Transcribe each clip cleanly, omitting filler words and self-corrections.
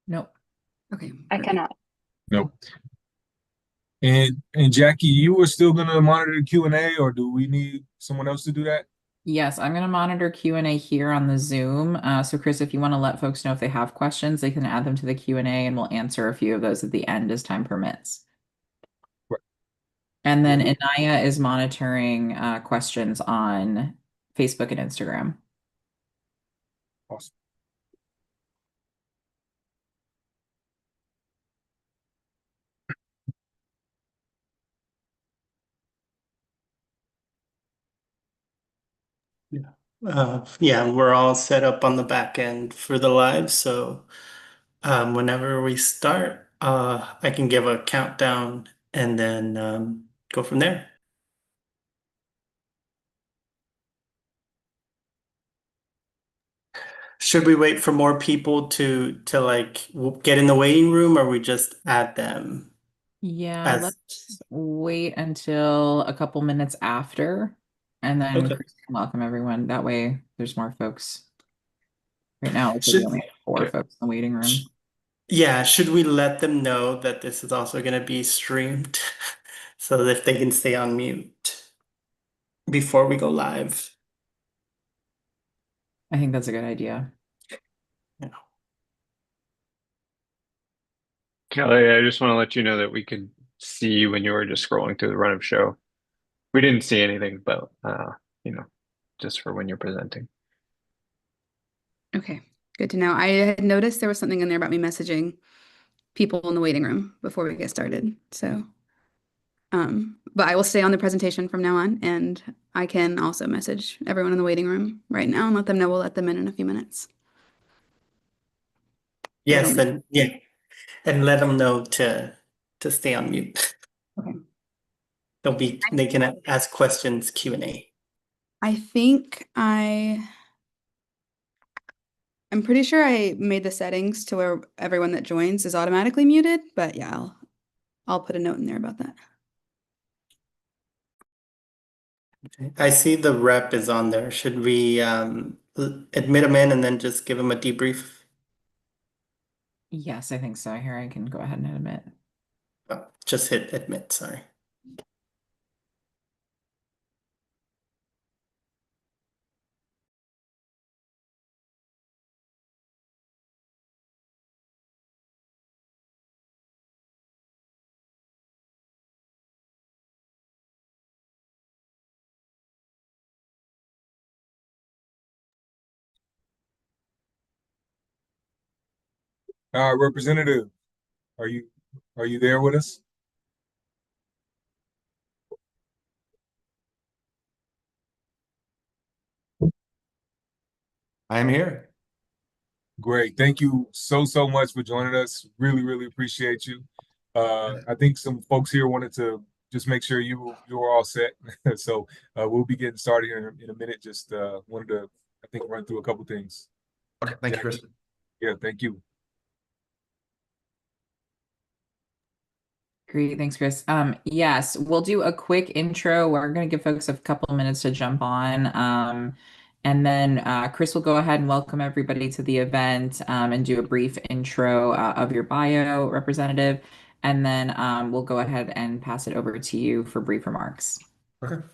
Nope. Okay, I perfect. cannot. Nope. And Jackie, you were still gonna monitor the Q&A, or do we need someone else to do that? Yes, I'm going to monitor Q&A here on the Zoom. So Chris, if you want to let folks know if they have questions, they can add them to the Q&A and we'll answer a few of those at the end as time permits. Right. And then Anaya is monitoring questions on Facebook and Instagram. Awesome. Yeah, we're all set up on the back end for the live. So whenever we start, I can give a countdown and then go from there. Should we wait for more people to like get in the waiting room, or we just add them Yeah, as let's wait until a couple minutes after, and then okay? Chris can welcome everyone. That way there's more folks. Right now, we Should only have four okay. folks in the waiting room. Yeah, should we let them know that this is also going to be streamed so that they can stay on mute before we go live? I think that's a good idea. Yeah. Kelly, I just want to let you know that we could see you when you were just scrolling through the run of show. We didn't see anything, but you know, just for when you're presenting. Okay, good to know. I had noticed there was something in there about me messaging people in the waiting room before we get started. So, but I will stay on the presentation from now on, and I can also message everyone in the waiting room right now and let them know we'll let them in a few minutes. They Yes, don't. and yeah, and let them know to stay on mute. Okay. They can ask questions Q&A. I think I'm pretty sure I made the settings to where everyone that joins is automatically muted, but yeah, I'll put a note in there about that. I see the rep is on there. Should we admit them in and then just give them a debrief? Yes, I think so. Here I can go ahead and admit. Oh, just hit admit, sorry. Representative, are you there with us? I'm here. Great. Thank you so much for joining us. Really appreciate you. I think some folks here wanted to just make sure you were all set. So we'll be getting started here in a minute. Just wanted to, I think, run through a couple things. Okay, thank you, Chris. Yeah, thank you. Great, thanks, Chris. Yes, we'll do a quick intro. We're going to give folks a couple of minutes to jump on. And then Chris will go ahead and welcome everybody to the event and do a brief intro of your bio, representative. And then we'll go ahead and pass it over to you for brief remarks. Okay.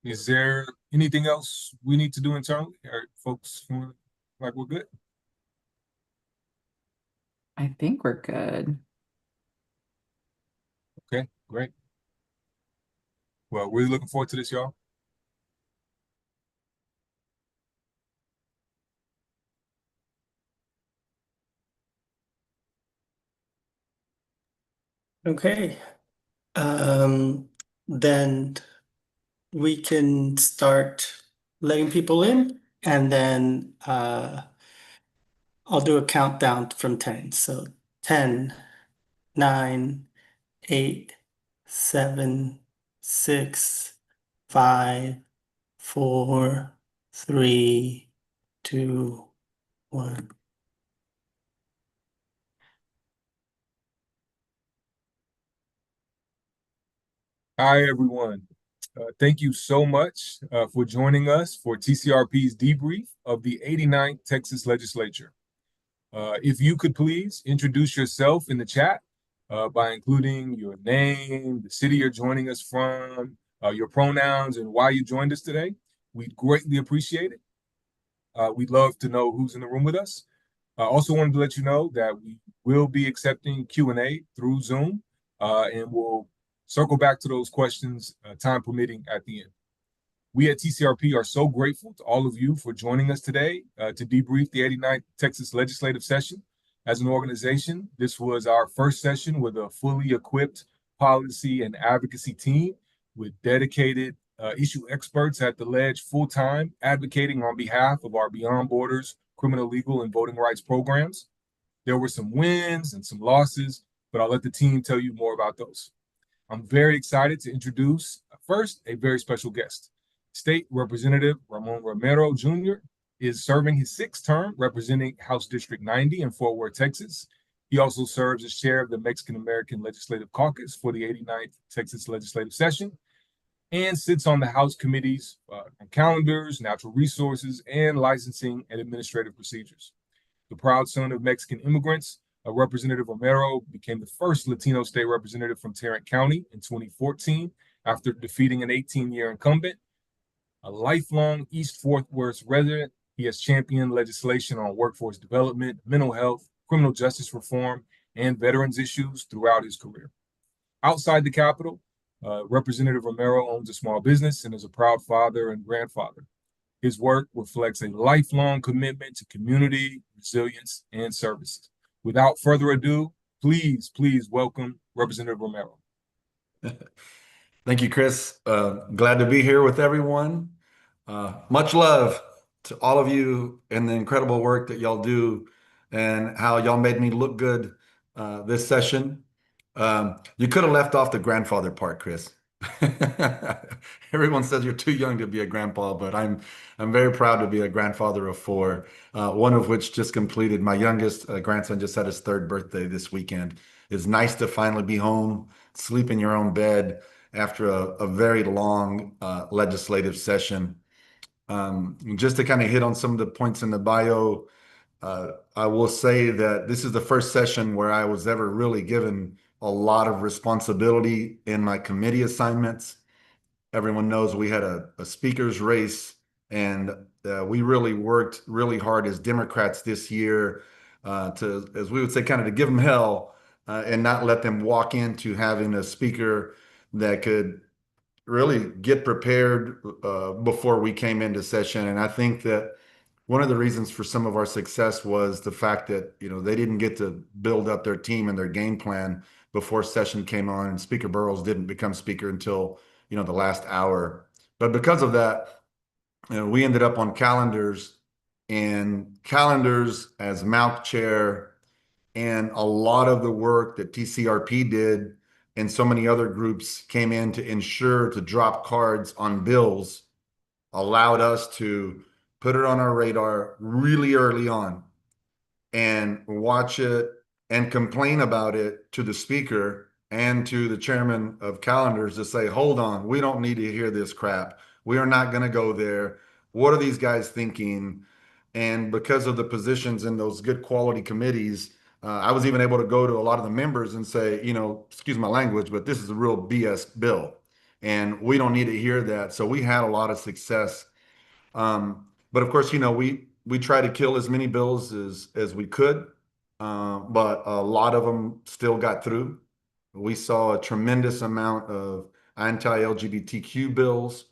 Is there anything else we need to do internally? Are folks feeling like we're good? I think we're good. Okay, great. Well, really looking forward to this, y'all. Okay. Then we can start letting people in, and then I'll do a countdown from 10. So 10, 9, 8, 7, 6, 5, 4, 3, 2, 1. Hi, everyone. Thank you so much for joining us for TCRP's debrief of the 89th Texas Legislature. If you could please introduce yourself in the chat by including your name, the city you're joining us from, your pronouns, and why you joined us today. We'd greatly appreciate it. We'd love to know who's in the room with us. I also wanted to let you know that we will be accepting Q&A through Zoom, and we'll circle back to those questions, time permitting, at the end. We at TCRP are so grateful to all of you for joining us today to debrief the 89th Texas legislative session. As an organization, this was our first session with a fully equipped policy and advocacy team with dedicated issue experts at the Ledge full-time advocating on behalf of our Beyond Borders criminal, legal, and voting rights programs. There were some wins and some losses, but I'll let the team tell you more about those. I'm very excited to introduce first a very special guest. State Representative Ramon Romero Jr. is serving his 6th term representing House District 90 in Fort Worth, Texas. He also serves as chair of the Mexican American Legislative Caucus for the 89th Texas Legislative Session and sits on the House committees on calendars, natural resources, and licensing and administrative procedures. The proud son of Mexican immigrants, Representative Romero became the first Latino state representative from Tarrant County in 2014 after defeating an 18-year incumbent. A lifelong East Fort Worth resident, he has championed legislation on workforce development, mental health, criminal justice reform, and veterans issues throughout his career. Outside the Capitol, Representative Romero owns a small business and is a proud father and grandfather. His work reflects a lifelong commitment to community, resilience, and services. Without further ado, please welcome Representative Romero. Thank you, Chris. Glad to be here with everyone. Much love to all of you and the incredible work that y'all do and how y'all made me look good this session. You could have left off the grandfather part, Chris. Everyone says you're too young to be a grandpa, but I'm very proud to be a grandfather of 4, one of which just completed. My youngest grandson just had his 3rd birthday this weekend. It's nice to finally be home, sleep in your own bed after a very long legislative session. Just to kind of hit on some of the points in the bio, I will say that this is the first session where I was ever really given a lot of responsibility in my committee assignments. Everyone knows we had a speaker's race, and we really worked really hard as Democrats this year to, as we would say, kind of to give them hell and not let them walk into having a speaker that could really get prepared before we came into session. And I think that one of the reasons for some of our success was the fact that, they didn't get to build up their team and their game plan before session came on, and Speaker Burrows didn't become speaker until, the last hour. But because of that, we ended up on calendars, and calendars as MALC chair and a lot of the work that TCRP did and so many other groups came in to ensure to drop cards on bills allowed us to put it on our radar really early on and watch it and complain about it to the speaker and to the chairman of calendars to say, hold on, we don't need to hear this crap. We are not going to go there. What are these guys thinking? And because of the positions in those good quality committees, I was even able to go to a lot of the members and say, excuse my language, but this is a real BS bill. And we don't need to hear that. So we had a lot of success. But of course, we try to kill as many bills as we could, but a lot of them still got through. We saw a tremendous amount of anti-LGBTQ bills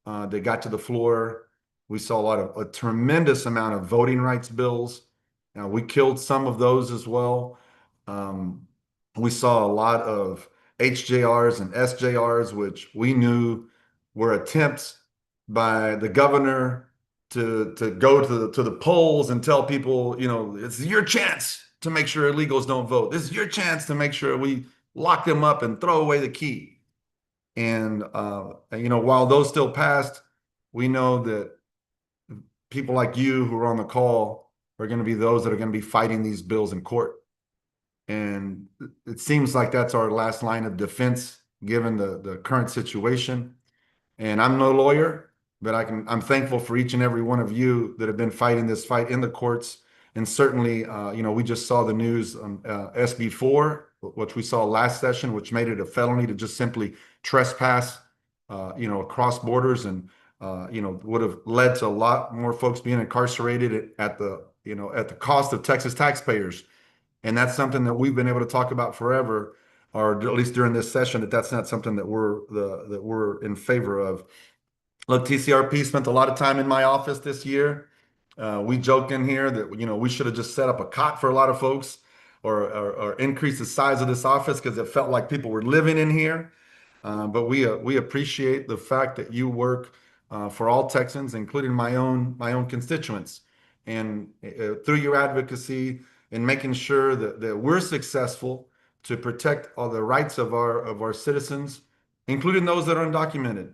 that got to the floor. We saw a tremendous amount of voting rights bills. We killed some of those as well. We saw a lot of HJRs and SJRs, which we knew were attempts by the governor to go to the polls and tell people, it's your chance to make sure illegals don't vote. This is your chance to make sure we lock them up and throw away the key. And while those still passed, we know that people like you who are on the call are going to be those that are going to be fighting these bills in court. And it seems like that's our last line of defense given the current situation. And I'm no lawyer, but I'm thankful for each and every one of you that have been fighting this fight in the courts. And certainly, we just saw the news on SB4, which we saw last session, which made it a felony to just simply trespass, across borders, and would have led to a lot more folks being incarcerated at the cost of Texas taxpayers. And that's something that we've been able to talk about forever, or at least during this session, that's not something that we're in favor of. Look, TCRP spent a lot of time in my office this year. We joked in here that we should have just set up a cot for a lot of folks, or increase the size of this office, because it felt like people were living in here. But we appreciate the fact that you work for all Texans, including my own constituents, and through your advocacy and making sure that we're successful to protect all the rights of our citizens, including those that are undocumented.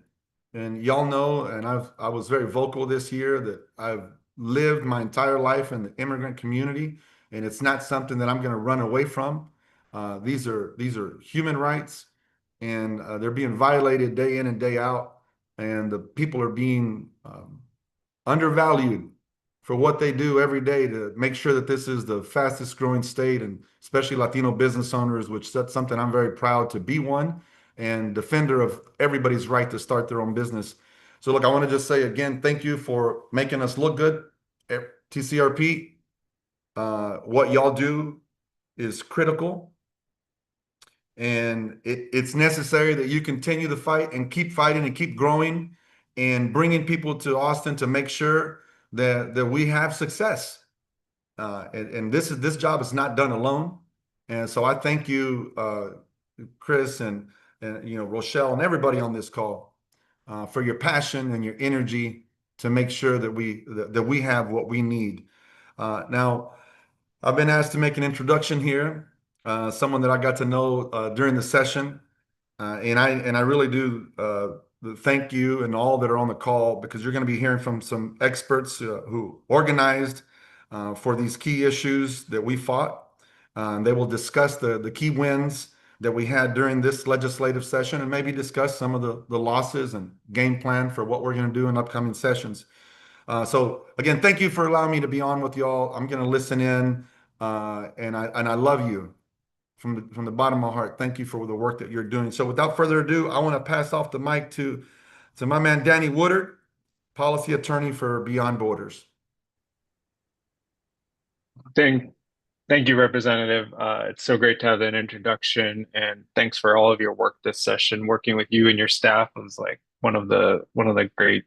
And y'all know, and I was very vocal this year, that I've lived my entire life in the immigrant community, and it's not something that I'm going to run away from. These are human rights, and they're being violated day in and day out, and the people are being undervalued for what they do every day to make sure that this is the fastest growing state, and especially Latino business owners, which that's something I'm very proud to be one, and defender of everybody's right to start their own business. So look, I want to just say again, thank you for making us look good at TCRP. What y'all do is critical, and it's necessary that you continue the fight and keep fighting and keep growing and bringing people to Austin to make sure that we have success. And this job is not done alone. And so I thank you, Chris, and Rochelle, and everybody on this call, for your passion and your energy to make sure that we have what we need. Now, I've been asked to make an introduction here, someone that I got to know during the session, and I really do thank you and all that are on the call, because you're going to be hearing from some experts who organized for these key issues that we fought. They will discuss the key wins that we had during this legislative session, and maybe discuss some of the losses and game plan for what we're going to do in upcoming sessions. So again, thank you for allowing me to be on with y'all. I'm going to listen in, and I love you from the bottom of my heart. Thank you for the work that you're doing. So without further ado, I want to pass off the mic to my man, Danny Woodard, policy attorney for Beyond Borders. Thank you, Representative. It's so great to have that introduction, and thanks for all of your work this session. Working with you and your staff was like one of the great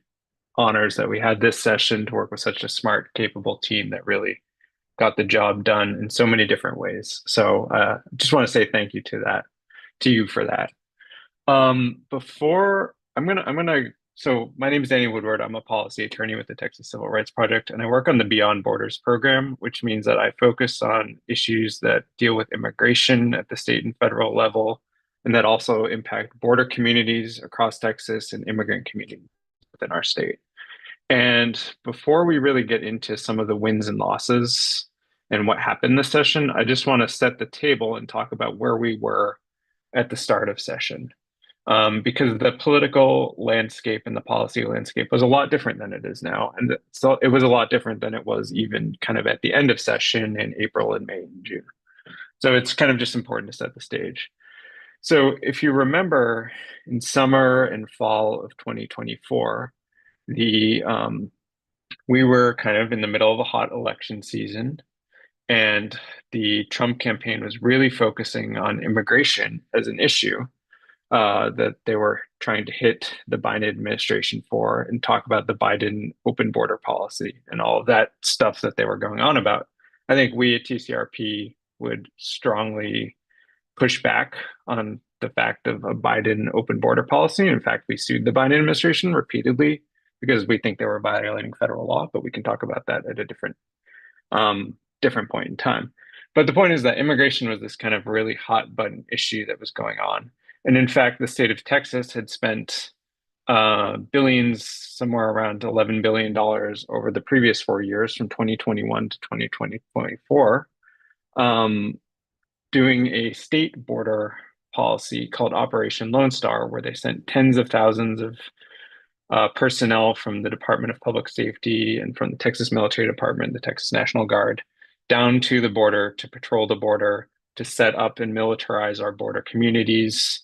honors that we had this session, to work with such a smart, capable team that really got the job done in so many different ways. So just want to say thank you to you for that. So my name is Danny Woodward. I'm a policy attorney with the Texas Civil Rights Project, and I work on the Beyond Borders program, which means that I focus on issues that deal with immigration at the state and federal level, and that also impact border communities across Texas and immigrant communities within our state. And before we really get into some of the wins and losses and what happened this session, I just want to set the table and talk about where we were at the start of session. Because the political landscape and the policy landscape was a lot different than it is now. And so it was a lot different than it was even kind of at the end of session in April and May and June. So it's kind of just important to set the stage. So if you remember, in summer and fall of 2024, we were kind of in the middle of a hot election season, and the Trump campaign was really focusing on immigration as an issue that they were trying to hit the Biden administration for, and talk about the Biden open border policy and all of that stuff that they were going on about. I think we at TCRP would strongly push back on the fact of a Biden open border policy. In fact, we sued the Biden administration repeatedly because we think they were violating federal law, but we can talk about that at a different point in time. But the point is that immigration was this kind of really hot button issue that was going on. And in fact, the state of Texas had spent billions, somewhere around $11 billion over the previous 4 years, from 2021 to 2024, doing a state border policy called Operation Lone Star, where they sent tens of thousands of personnel from the Department of Public Safety and from the Texas Military Department, the Texas National Guard, down to the border to patrol the border, to set up and militarize our border communities,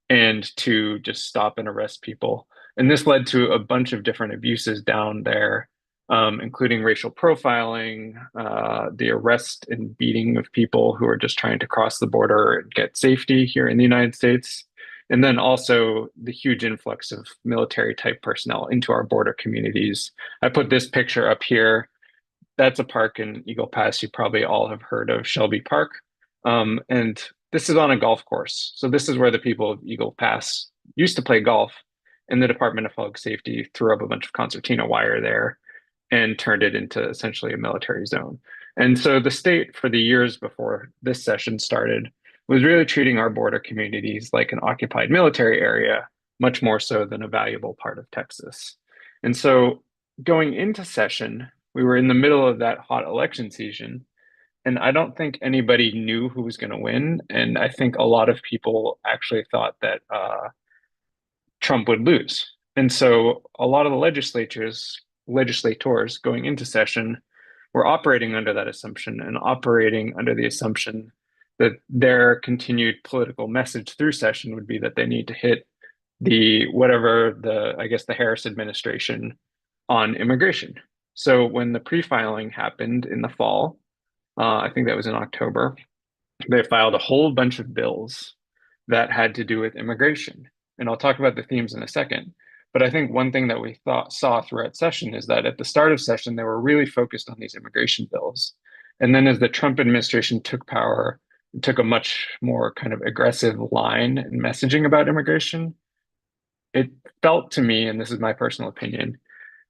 and to just stop and arrest people. And this led to a bunch of different abuses down there, including racial profiling, the arrest and beating of people who are just trying to cross the border and get safety here in the United States. And then also the huge influx of military type personnel into our border communities. I put this picture up here. That's a park in Eagle Pass you probably all have heard of, Shelby Park. And this is on a golf course. So this is where the people of Eagle Pass used to play golf, and the Department of Public Safety threw up a bunch of concertina wire there and turned it into essentially a military zone. And so the state, for the years before this session started, was really treating our border communities like an occupied military area, much more so than a valuable part of Texas. And so going into session, we were in the middle of that hot election season, and I don't think anybody knew who was going to win. And I think a lot of people actually thought that Trump would lose. And so a lot of the legislators going into session were operating under that assumption, and operating under the assumption that their continued political message through session would be that they need to hit the Harris administration on immigration. So when the pre-filing happened in the fall, I think that was in October, they filed a whole bunch of bills that had to do with immigration. And I'll talk about the themes in a second. But I think one thing that we saw throughout session is that at the start of session, they were really focused on these immigration bills. And then as the Trump administration took power, took a much more kind of aggressive line and messaging about immigration, it felt to me, and this is my personal opinion,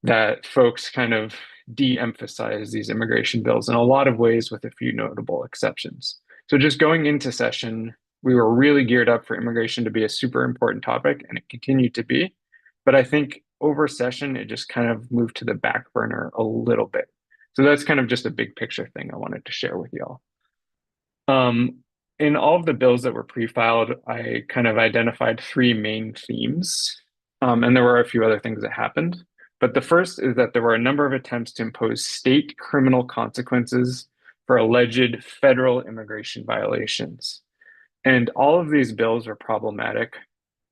that folks kind of de-emphasize these immigration bills in a lot of ways, with a few notable exceptions. So just going into session, we were really geared up for immigration to be a super important topic, and it continued to be. But I think over session, it just kind of moved to the back burner a little bit. So that's kind of just a big picture thing I wanted to share with y'all. In all of the bills that were pre-filed, I kind of identified three main themes, and there were a few other things that happened. But the first is that there were a number of attempts to impose state criminal consequences for alleged federal immigration violations. And all of these bills are problematic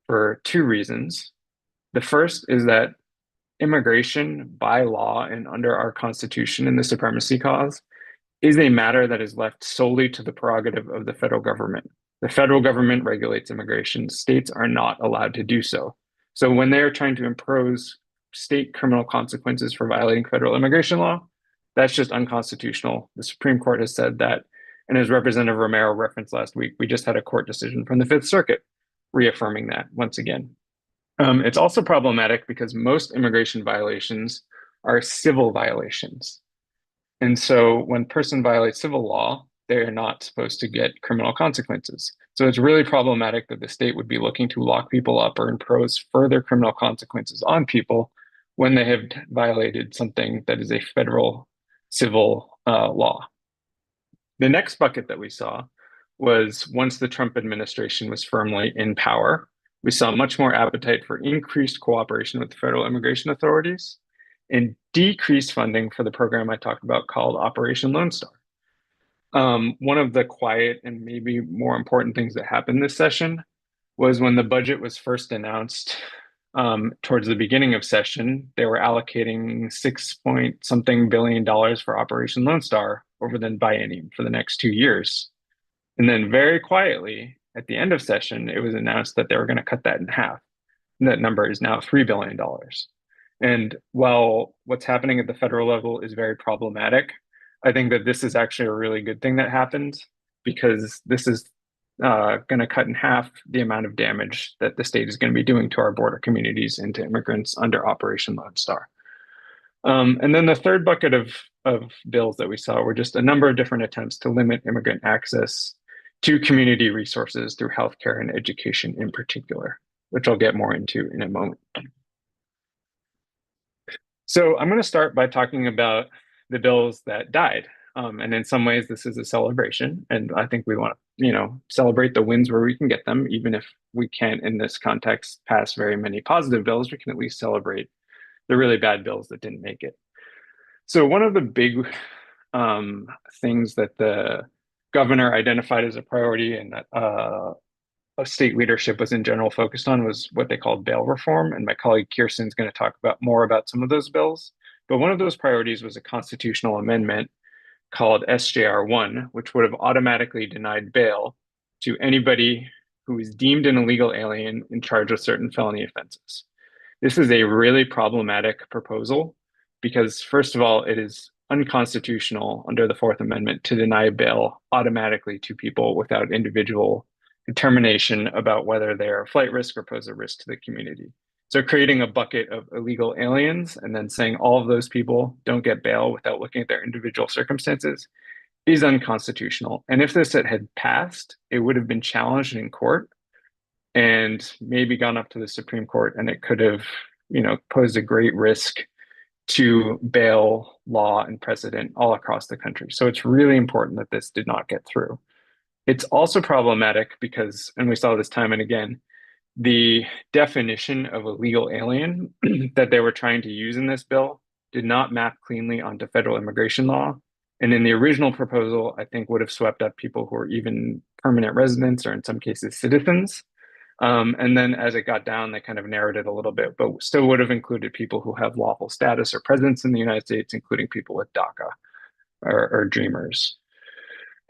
for two reasons. The first is that immigration by law and under our Constitution and the Supremacy Clause is a matter that is left solely to the prerogative of the federal government. The federal government regulates immigration. States are not allowed to do so. So when they are trying to impose state criminal consequences for violating federal immigration law, that's just unconstitutional. The Supreme Court has said that. And as Representative Romero referenced last week, we just had a court decision from the Fifth Circuit reaffirming that once again. It's also problematic because most immigration violations are civil violations. And so when a person violates civil law, they are not supposed to get criminal consequences. So it's really problematic that the state would be looking to lock people up or impose further criminal consequences on people when they have violated something that is a federal civil law. The next bucket that we saw was once the Trump administration was firmly in power, we saw much more appetite for increased cooperation with the federal immigration authorities and decreased funding for the program I talked about called Operation Lone Star. One of the quiet and maybe more important things that happened this session was when the budget was first announced towards the beginning of session, they were allocating $6 billion for Operation Lone Star over the biennium for the next 2 years. And then very quietly at the end of session, it was announced that they were going to cut that in half. And that number is now $3 billion. And while what's happening at the federal level is very problematic, I think that this is actually a really good thing that happened, because this is going to cut in half the amount of damage that the state is going to be doing to our border communities and to immigrants under Operation Lone Star. And then the third bucket of bills that we saw were just a number of different attempts to limit immigrant access to community resources through healthcare and education in particular, which I'll get more into in a moment. So I'm going to start by talking about the bills that died. And in some ways, this is a celebration, and I think we want to celebrate the wins where we can get them. Even if we can't, in this context, pass very many positive bills, we can at least celebrate the really bad bills that didn't make it. So one of the big things that the governor identified as a priority and that state leadership was in general focused on was what they called bail reform. And my colleague Kirsten's going to talk more about some of those bills. But one of those priorities was a constitutional amendment called SJR1, which would have automatically denied bail to anybody who is deemed an illegal alien in charge of certain felony offenses. This is a really problematic proposal because, first of all, it is unconstitutional under the Fourth Amendment to deny bail automatically to people without individual determination about whether they're a flight risk or pose a risk to the community. So creating a bucket of illegal aliens and then saying all of those people don't get bail without looking at their individual circumstances is unconstitutional. And if this had passed, it would have been challenged in court and maybe gone up to the Supreme Court, and it could have, posed a great risk to bail law and precedent all across the country. So it's really important that this did not get through. It's also problematic because, and we saw this time and again, the definition of a legal alien that they were trying to use in this bill did not map cleanly onto federal immigration law. And in the original proposal, I think would have swept up people who are even permanent residents or in some cases citizens. And then as it got down, they kind of narrowed it a little bit, but still would have included people who have lawful status or presence in the United States, including people with DACA or Dreamers.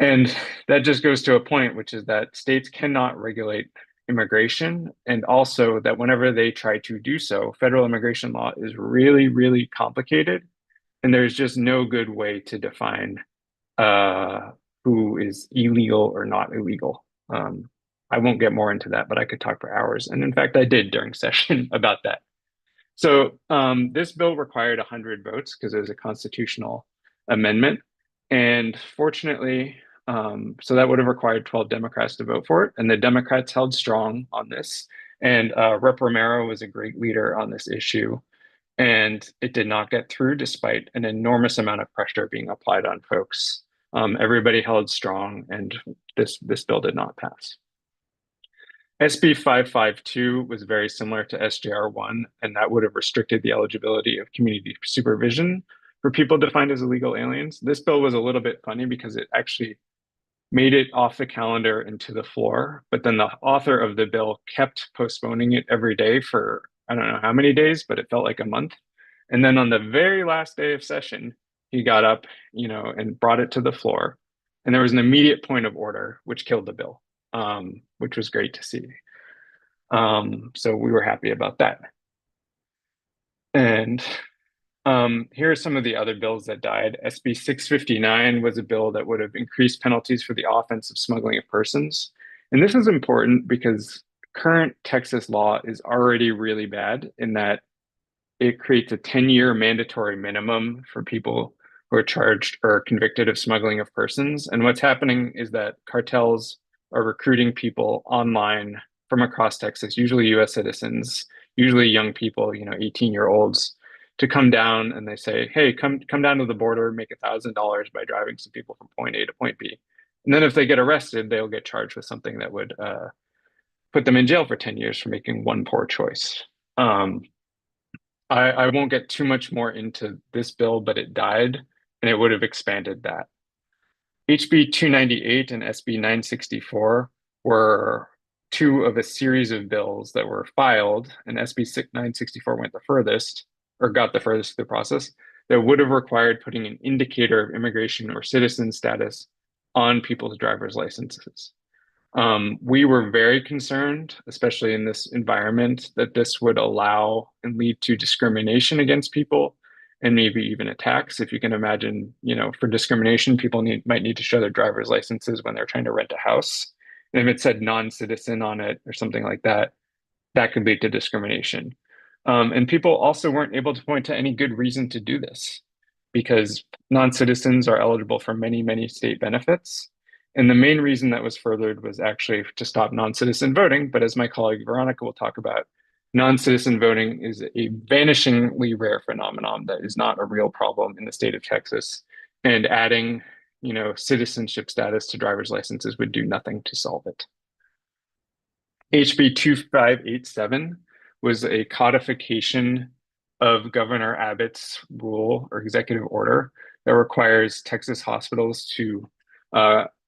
And that just goes to a point, which is that states cannot regulate immigration, and also that whenever they try to do so, federal immigration law is really, really complicated, and there's just no good way to define who is illegal or not illegal. I won't get more into that, but I could talk for hours. And in fact, I did during session about that. So this bill required 100 votes because it was a constitutional amendment. And fortunately, so that would have required 12 Democrats to vote for it. And the Democrats held strong on this. And Rep. Romero was a great leader on this issue. And it did not get through despite an enormous amount of pressure being applied on folks. Everybody held strong, and this bill did not pass. SB 552 was very similar to SJR1, and that would have restricted the eligibility of community supervision for people defined as illegal aliens. This bill was a little bit funny because it actually made it off the calendar and to the floor, but then the author of the bill kept postponing it every day for, I don't know how many days, but it felt like a month. And then on the very last day of session, he got up, and brought it to the floor. And there was an immediate point of order, which killed the bill. Which was great to see. So we were happy about that. And here are some of the other bills that died. SB 659 was a bill that would have increased penalties for the offense of smuggling of persons. And this is important because current Texas law is already really bad in that it creates a 10-year mandatory minimum for people who are charged or convicted of smuggling of persons. And what's happening is that cartels are recruiting people online from across Texas, usually US citizens, usually young people, 18-year-olds, to come down, and they say, hey, come down to the border, make $1,000 by driving some people from point A to point B. And then if they get arrested, they'll get charged with something that would put them in jail for 10 years for making one poor choice. I won't get too much more into this bill, but it died, and it would have expanded that. HB 298 and SB 964 were two of a series of bills that were filed, and SB 964 went the furthest, or got the furthest through the process, that would have required putting an indicator of immigration or citizen status on people's driver's licenses. We were very concerned, especially in this environment, that this would allow and lead to discrimination against people and maybe even attacks. If you can imagine, for discrimination, people might need to show their driver's licenses when they're trying to rent a house. And if it said non-citizen on it or something like that, that could lead to discrimination. And people also weren't able to point to any good reason to do this because non-citizens are eligible for many, many state benefits. And the main reason that was furthered was actually to stop non-citizen voting. But as my colleague Veronica will talk about, non-citizen voting is a vanishingly rare phenomenon that is not a real problem in the state of Texas. And adding, citizenship status to driver's licenses would do nothing to solve it. HB 2587 was a codification of Governor Abbott's rule or executive order that requires Texas hospitals to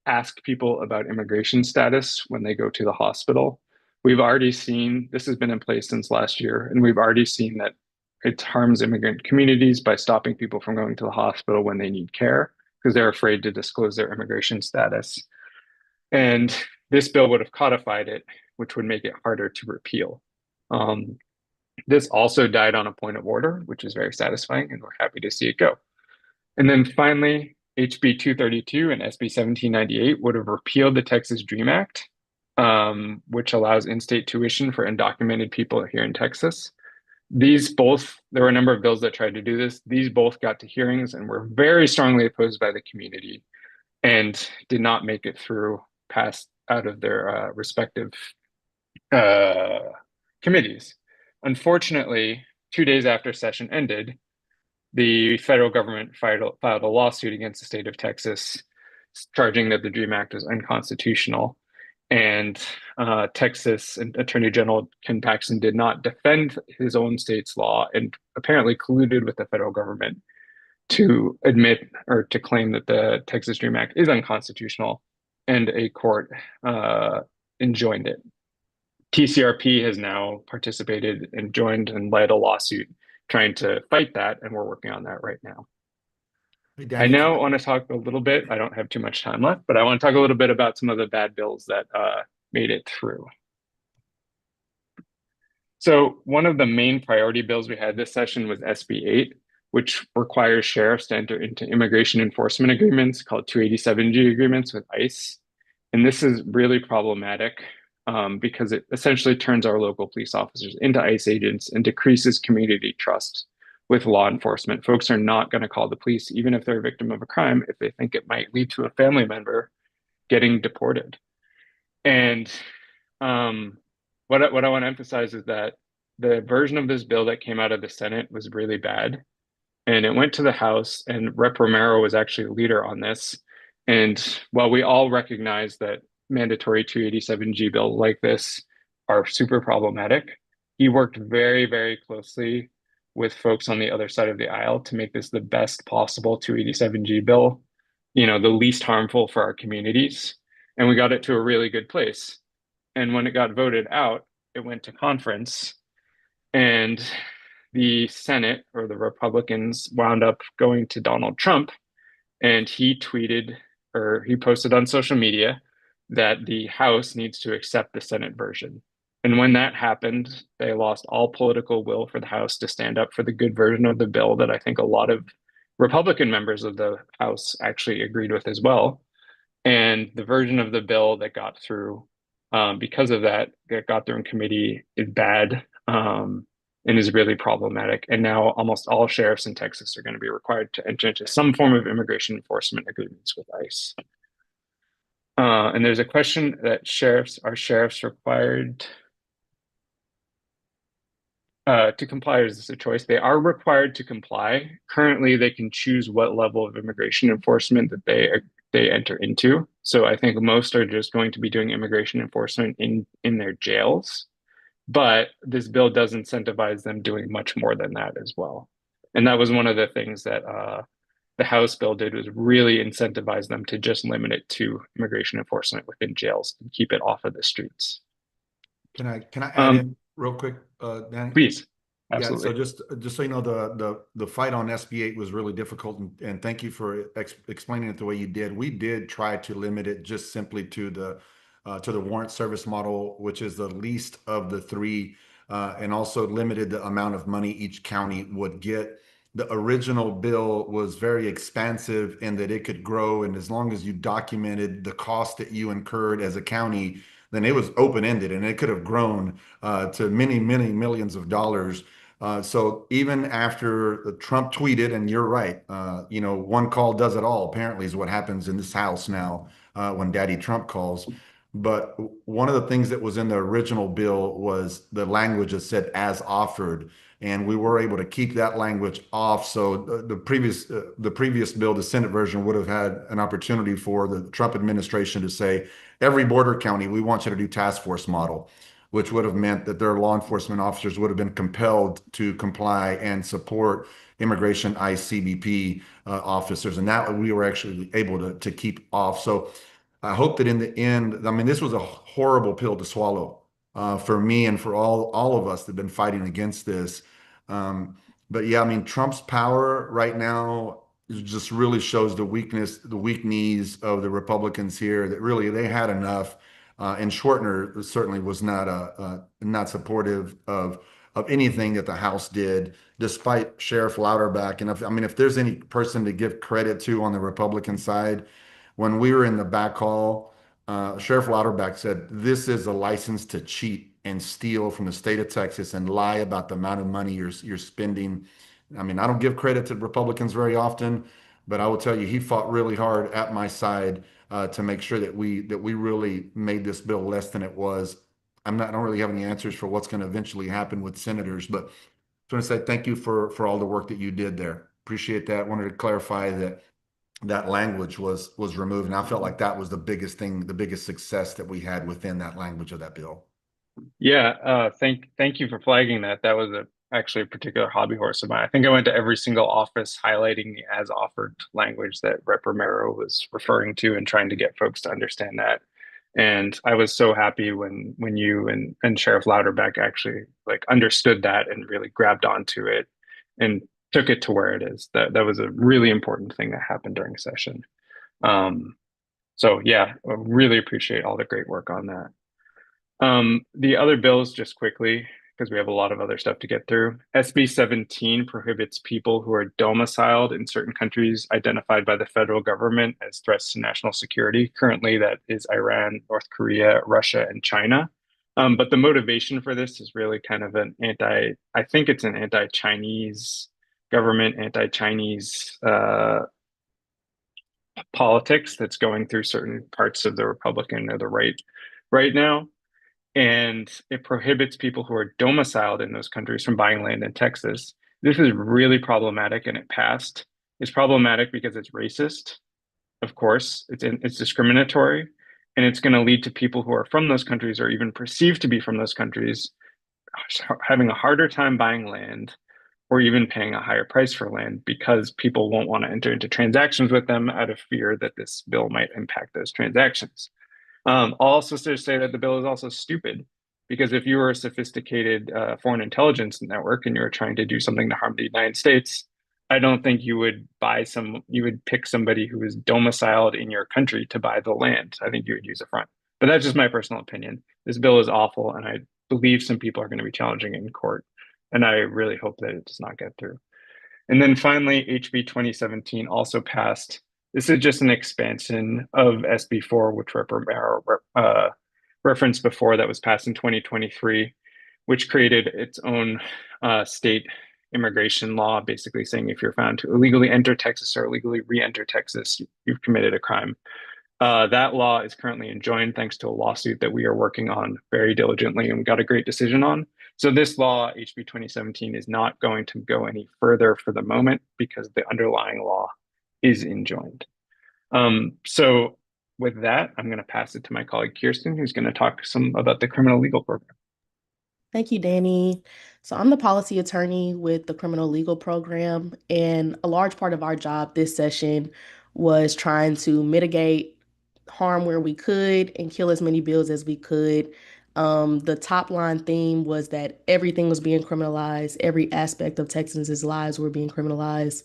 ask people about immigration status when they go to the hospital. We've already seen, this has been in place since last year, and we've already seen that it harms immigrant communities by stopping people from going to the hospital when they need care because they're afraid to disclose their immigration status. And this bill would have codified it, which would make it harder to repeal. This also died on a point of order, which is very satisfying, and we're happy to see it go. And then finally, HB 232 and SB 1798 would have repealed the Texas DREAM Act, which allows in-state tuition for undocumented people here in Texas. These both, there were a number of bills that tried to do this. These both got to hearings and were very strongly opposed by the community and did not make it through, passed out of their respective committees. Unfortunately, 2 days after session ended, the federal government filed a lawsuit against the state of Texas, charging that the DREAM Act was unconstitutional. And Texas Attorney General Ken Paxton did not defend his own state's law and apparently colluded with the federal government to admit or to claim that the Texas DREAM Act is unconstitutional, and a court enjoined it. TCRP has now participated and joined and led a lawsuit trying to fight that, and we're working on that right now. Hey, I Danny, now want to talk a little bit, I don't have too much time left, but I want to talk a little bit about some of the bad bills that made it through. So one of the main priority bills we had this session was SB 8, which requires sheriffs to enter into immigration enforcement agreements called 287G agreements with ICE. And this is really problematic because it essentially turns our local police officers into ICE agents and decreases community trust with law enforcement. Folks are not going to call the police, even if they're a victim of a crime, if they think it might lead to a family member getting deported. And what I want to emphasize is that the version of this bill that came out of the Senate was really bad. And it went to the House, and Rep. Romero was actually a leader on this. And while we all recognize that mandatory 287G bills like this are super problematic, he worked very, very closely with folks on the other side of the aisle to make this the best possible 287G bill, the least harmful for our communities. And we got it to a really good place. And when it got voted out, it went to conference, and the Senate, or the Republicans, wound up going to Donald Trump, and he tweeted, or he posted on social media, that the House needs to accept the Senate version. And when that happened, they lost all political will for the House to stand up for the good version of the bill that I think a lot of Republican members of the House actually agreed with as well. And the version of the bill that got through, because of that got through in committee, is bad and is really problematic. And now almost all sheriffs in Texas are going to be required to enter into some form of immigration enforcement agreements with ICE. And there's a question that are sheriffs required to comply, or is this a choice? They are required to comply. Currently, they can choose what level of immigration enforcement that they enter into. So I think most are just going to be doing immigration enforcement in their jails. But this bill does incentivize them doing much more than that as well. And that was one of the things that the House bill did, was really incentivize them to just limit it to immigration enforcement within jails and keep it off of the streets. Can I add in real quick, Danny? Please. Yeah, so Absolutely. just so you know, the fight on SB 8 was really difficult, and thank you for explaining it the way you did. We did try to limit it just simply to the warrant service model, which is the least of the three, and also limited the amount of money each county would get. The original bill was very expansive in that it could grow, and as long as you documented the cost that you incurred as a county, then it was open-ended, and it could have grown to many, many millions of dollars. So even after Trump tweeted, and you're right, one call does it all, apparently is what happens in this house now when Daddy Trump calls. But one of the things that was in the original bill was the language that said as offered, and we were able to keep that language off. So the previous bill, the Senate version, would have had an opportunity for the Trump administration to say, every border county, we want you to do task force model, which would have meant that their law enforcement officers would have been compelled to comply and support immigration ICBP officers, and that we were actually able to keep off. So I hope that in the end, I mean, this was a horrible pill to swallow for me and for all of us that have been fighting against this. Um, but yeah, I mean, Trump's power right now just really shows the weakness, the weak knees of the Republicans here. That really they had enough. And Schwartner certainly was not supportive of anything that the House did, despite Sheriff Louderback. And I mean, if there's any person to give credit to on the Republican side, when we were in the back hall, Sheriff Louderback said, "This is a license to cheat and steal from the state of Texas and lie about the amount of money you're spending." I mean, I don't give credit to Republicans very often, but I will tell you, he fought really hard at my side to make sure that we really made this bill less than it was. I don't really have any answers for what's going to eventually happen with senators, but I just want to say thank you for all the work that you did there. Appreciate that. Wanted to clarify that that language was removed, and I felt like that was the biggest thing, the biggest success that we had within that language of that bill. Yeah, thank you for flagging that. That was actually a particular hobby horse of mine. I think I went to every single office highlighting the as offered language that Rep. Romero was referring to and trying to get folks to understand that. And I was so happy when you and Sheriff Louderback actually like understood that and really grabbed onto it and took it to where it is. That was a really important thing that happened during session. So yeah, I really appreciate all the great work on that. The other bills, just quickly, because we have a lot of other stuff to get through. SB 17 prohibits people who are domiciled in certain countries identified by the federal government as threats to national security. Currently, that is Iran, North Korea, Russia, and China. But the motivation for this is really kind of I think it's an anti-Chinese government, anti-Chinese politics that's going through certain parts of the Republican or the right now. And it prohibits people who are domiciled in those countries from buying land in Texas. This is really problematic, and it passed. It's problematic because it's racist, of course. It's discriminatory, and it's going to lead to people who are from those countries or even perceived to be from those countries having a harder time buying land or even paying a higher price for land because people won't want to enter into transactions with them out of fear that this bill might impact those transactions. I'll also say that the bill is also stupid because if you were a sophisticated foreign intelligence network and you were trying to do something to harm the United States, I don't think you would pick somebody who is domiciled in your country to buy the land. I think you would use a front. But that's just my personal opinion. This bill is awful, and I believe some people are going to be challenging it in court. And I really hope that it does not get through. And then finally, HB 2017 also passed. This is just an expansion of SB4, which referenced before, that was passed in 2023, which created its own state immigration law, basically saying if you're found to illegally enter Texas or illegally re-enter Texas, you've committed a crime. That law is currently enjoined thanks to a lawsuit that we are working on very diligently and we got a great decision on. So this law, HB 2017, is not going to go any further for the moment because the underlying law is enjoined. So with that, I'm going to pass it to my colleague Kirsten, who's going to talk some about the criminal legal program. Thank you, Danny. So I'm the policy attorney with the criminal legal program, and a large part of our job this session was trying to mitigate harm where we could and kill as many bills as we could. The top line theme was that everything was being criminalized. Every aspect of Texans' lives were being criminalized,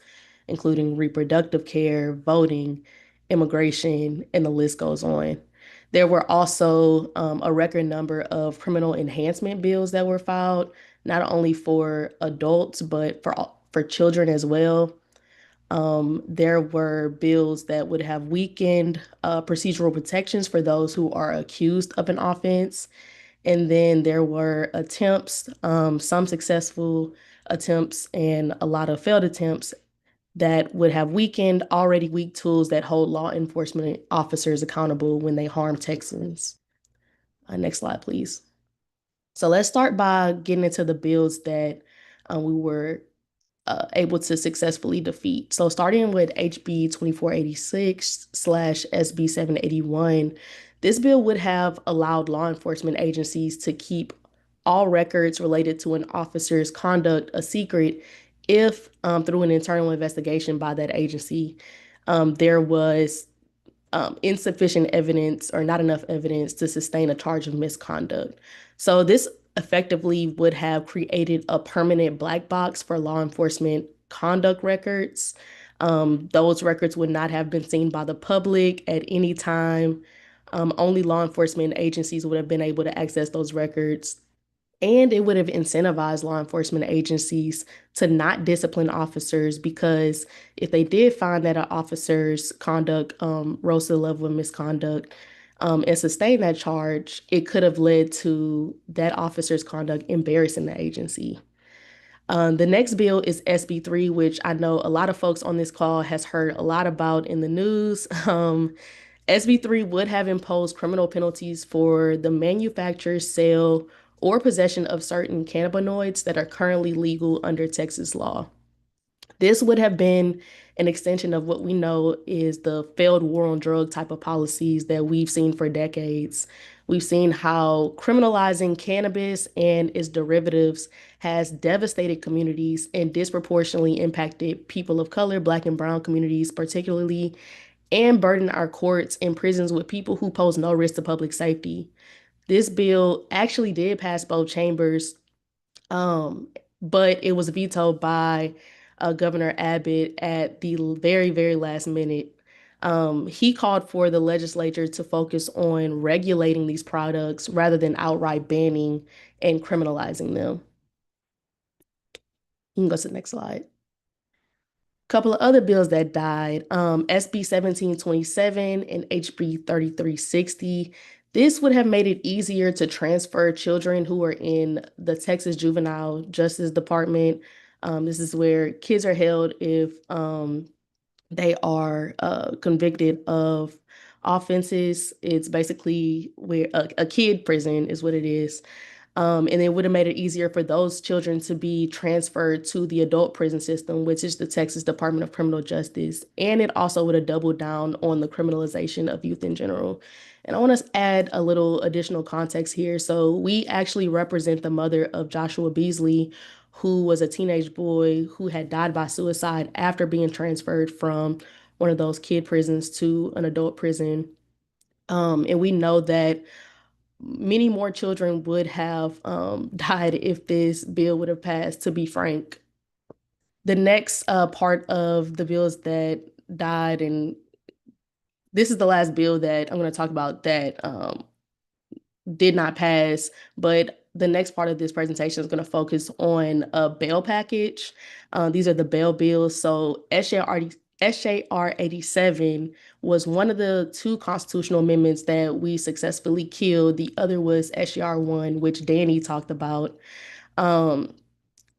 including reproductive care, voting, immigration, and the list goes on. There were also a record number of criminal enhancement bills that were filed, not only for adults, but for children as well. There were bills that would have weakened procedural protections for those who are accused of an offense. And then there were attempts, some successful attempts and a lot of failed attempts that would have weakened already weak tools that hold law enforcement officers accountable when they harm Texans. Next slide, please. So let's start by getting into the bills that we were able to successfully defeat. So starting with HB 2486/SB 781, this bill would have allowed law enforcement agencies to keep all records related to an officer's conduct a secret if, through an internal investigation by that agency, there was insufficient evidence or not enough evidence to sustain a charge of misconduct. So this effectively would have created a permanent black box for law enforcement conduct records. Those records would not have been seen by the public at any time. Only law enforcement agencies would have been able to access those records. And it would have incentivized law enforcement agencies to not discipline officers, because if they did find that an officer's conduct rose to the level of misconduct and sustained that charge, it could have led to that officer's conduct embarrassing the agency. The next bill is SB3, which I know a lot of folks on this call has heard a lot about in the news. SB3 would have imposed criminal penalties for the manufacture, sale, or possession of certain cannabinoids that are currently legal under Texas law. This would have been an extension of what we know is the failed war on drug type of policies that we've seen for decades. We've seen how criminalizing cannabis and its derivatives has devastated communities and disproportionately impacted people of color, Black and Brown communities particularly, and burden our courts and prisons with people who pose no risk to public safety. This bill actually did pass both chambers, but it was vetoed by Governor Abbott at the very, very last minute. He called for the legislature to focus on regulating these products rather than outright banning and criminalizing them. You can go to the next slide. Couple of other bills that died, SB 1727 and HB 3360. This would have made it easier to transfer children who are in the Texas Juvenile Justice Department. This is where kids are held if they are convicted of offenses. It's basically where a kid prison is what it is. And it would have made it easier for those children to be transferred to the adult prison system, which is the Texas Department of Criminal Justice. And it also would have doubled down on the criminalization of youth in general. And I want to add a little additional context here. So we actually represent the mother of Joshua Beasley, who was a teenage boy who had died by suicide after being transferred from one of those kid prisons to an adult prison. And we know that many more children would have died if this bill would have passed, to be frank. The next part of the bills that died, and this is the last bill that I'm going to talk about that did not pass, but the next part of this presentation is going to focus on a bail package. These are the bail bills. So SJR 87 was one of the two constitutional amendments that we successfully killed. The other was SJR 1, which Danny talked about.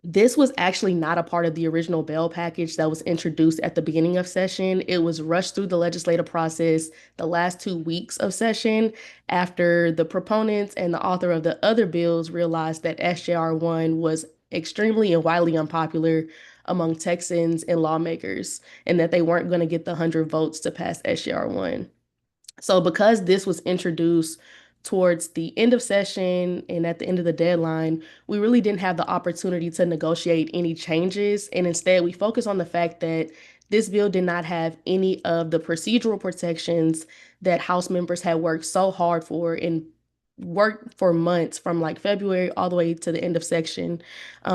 This was actually not a part of the original bail package that was introduced at the beginning of session. It was rushed through the legislative process the last 2 weeks of session after the proponents and the author of the other bills realized that SJR 1 was extremely and widely unpopular among Texans and lawmakers, and that they weren't going to get the 100 votes to pass SJR 1. So because this was introduced towards the end of session and at the end of the deadline, we really didn't have the opportunity to negotiate any changes. And instead, we focused on the fact that this bill did not have any of the procedural protections that House members had worked so hard for and worked for months, from like February all the way to the end of section.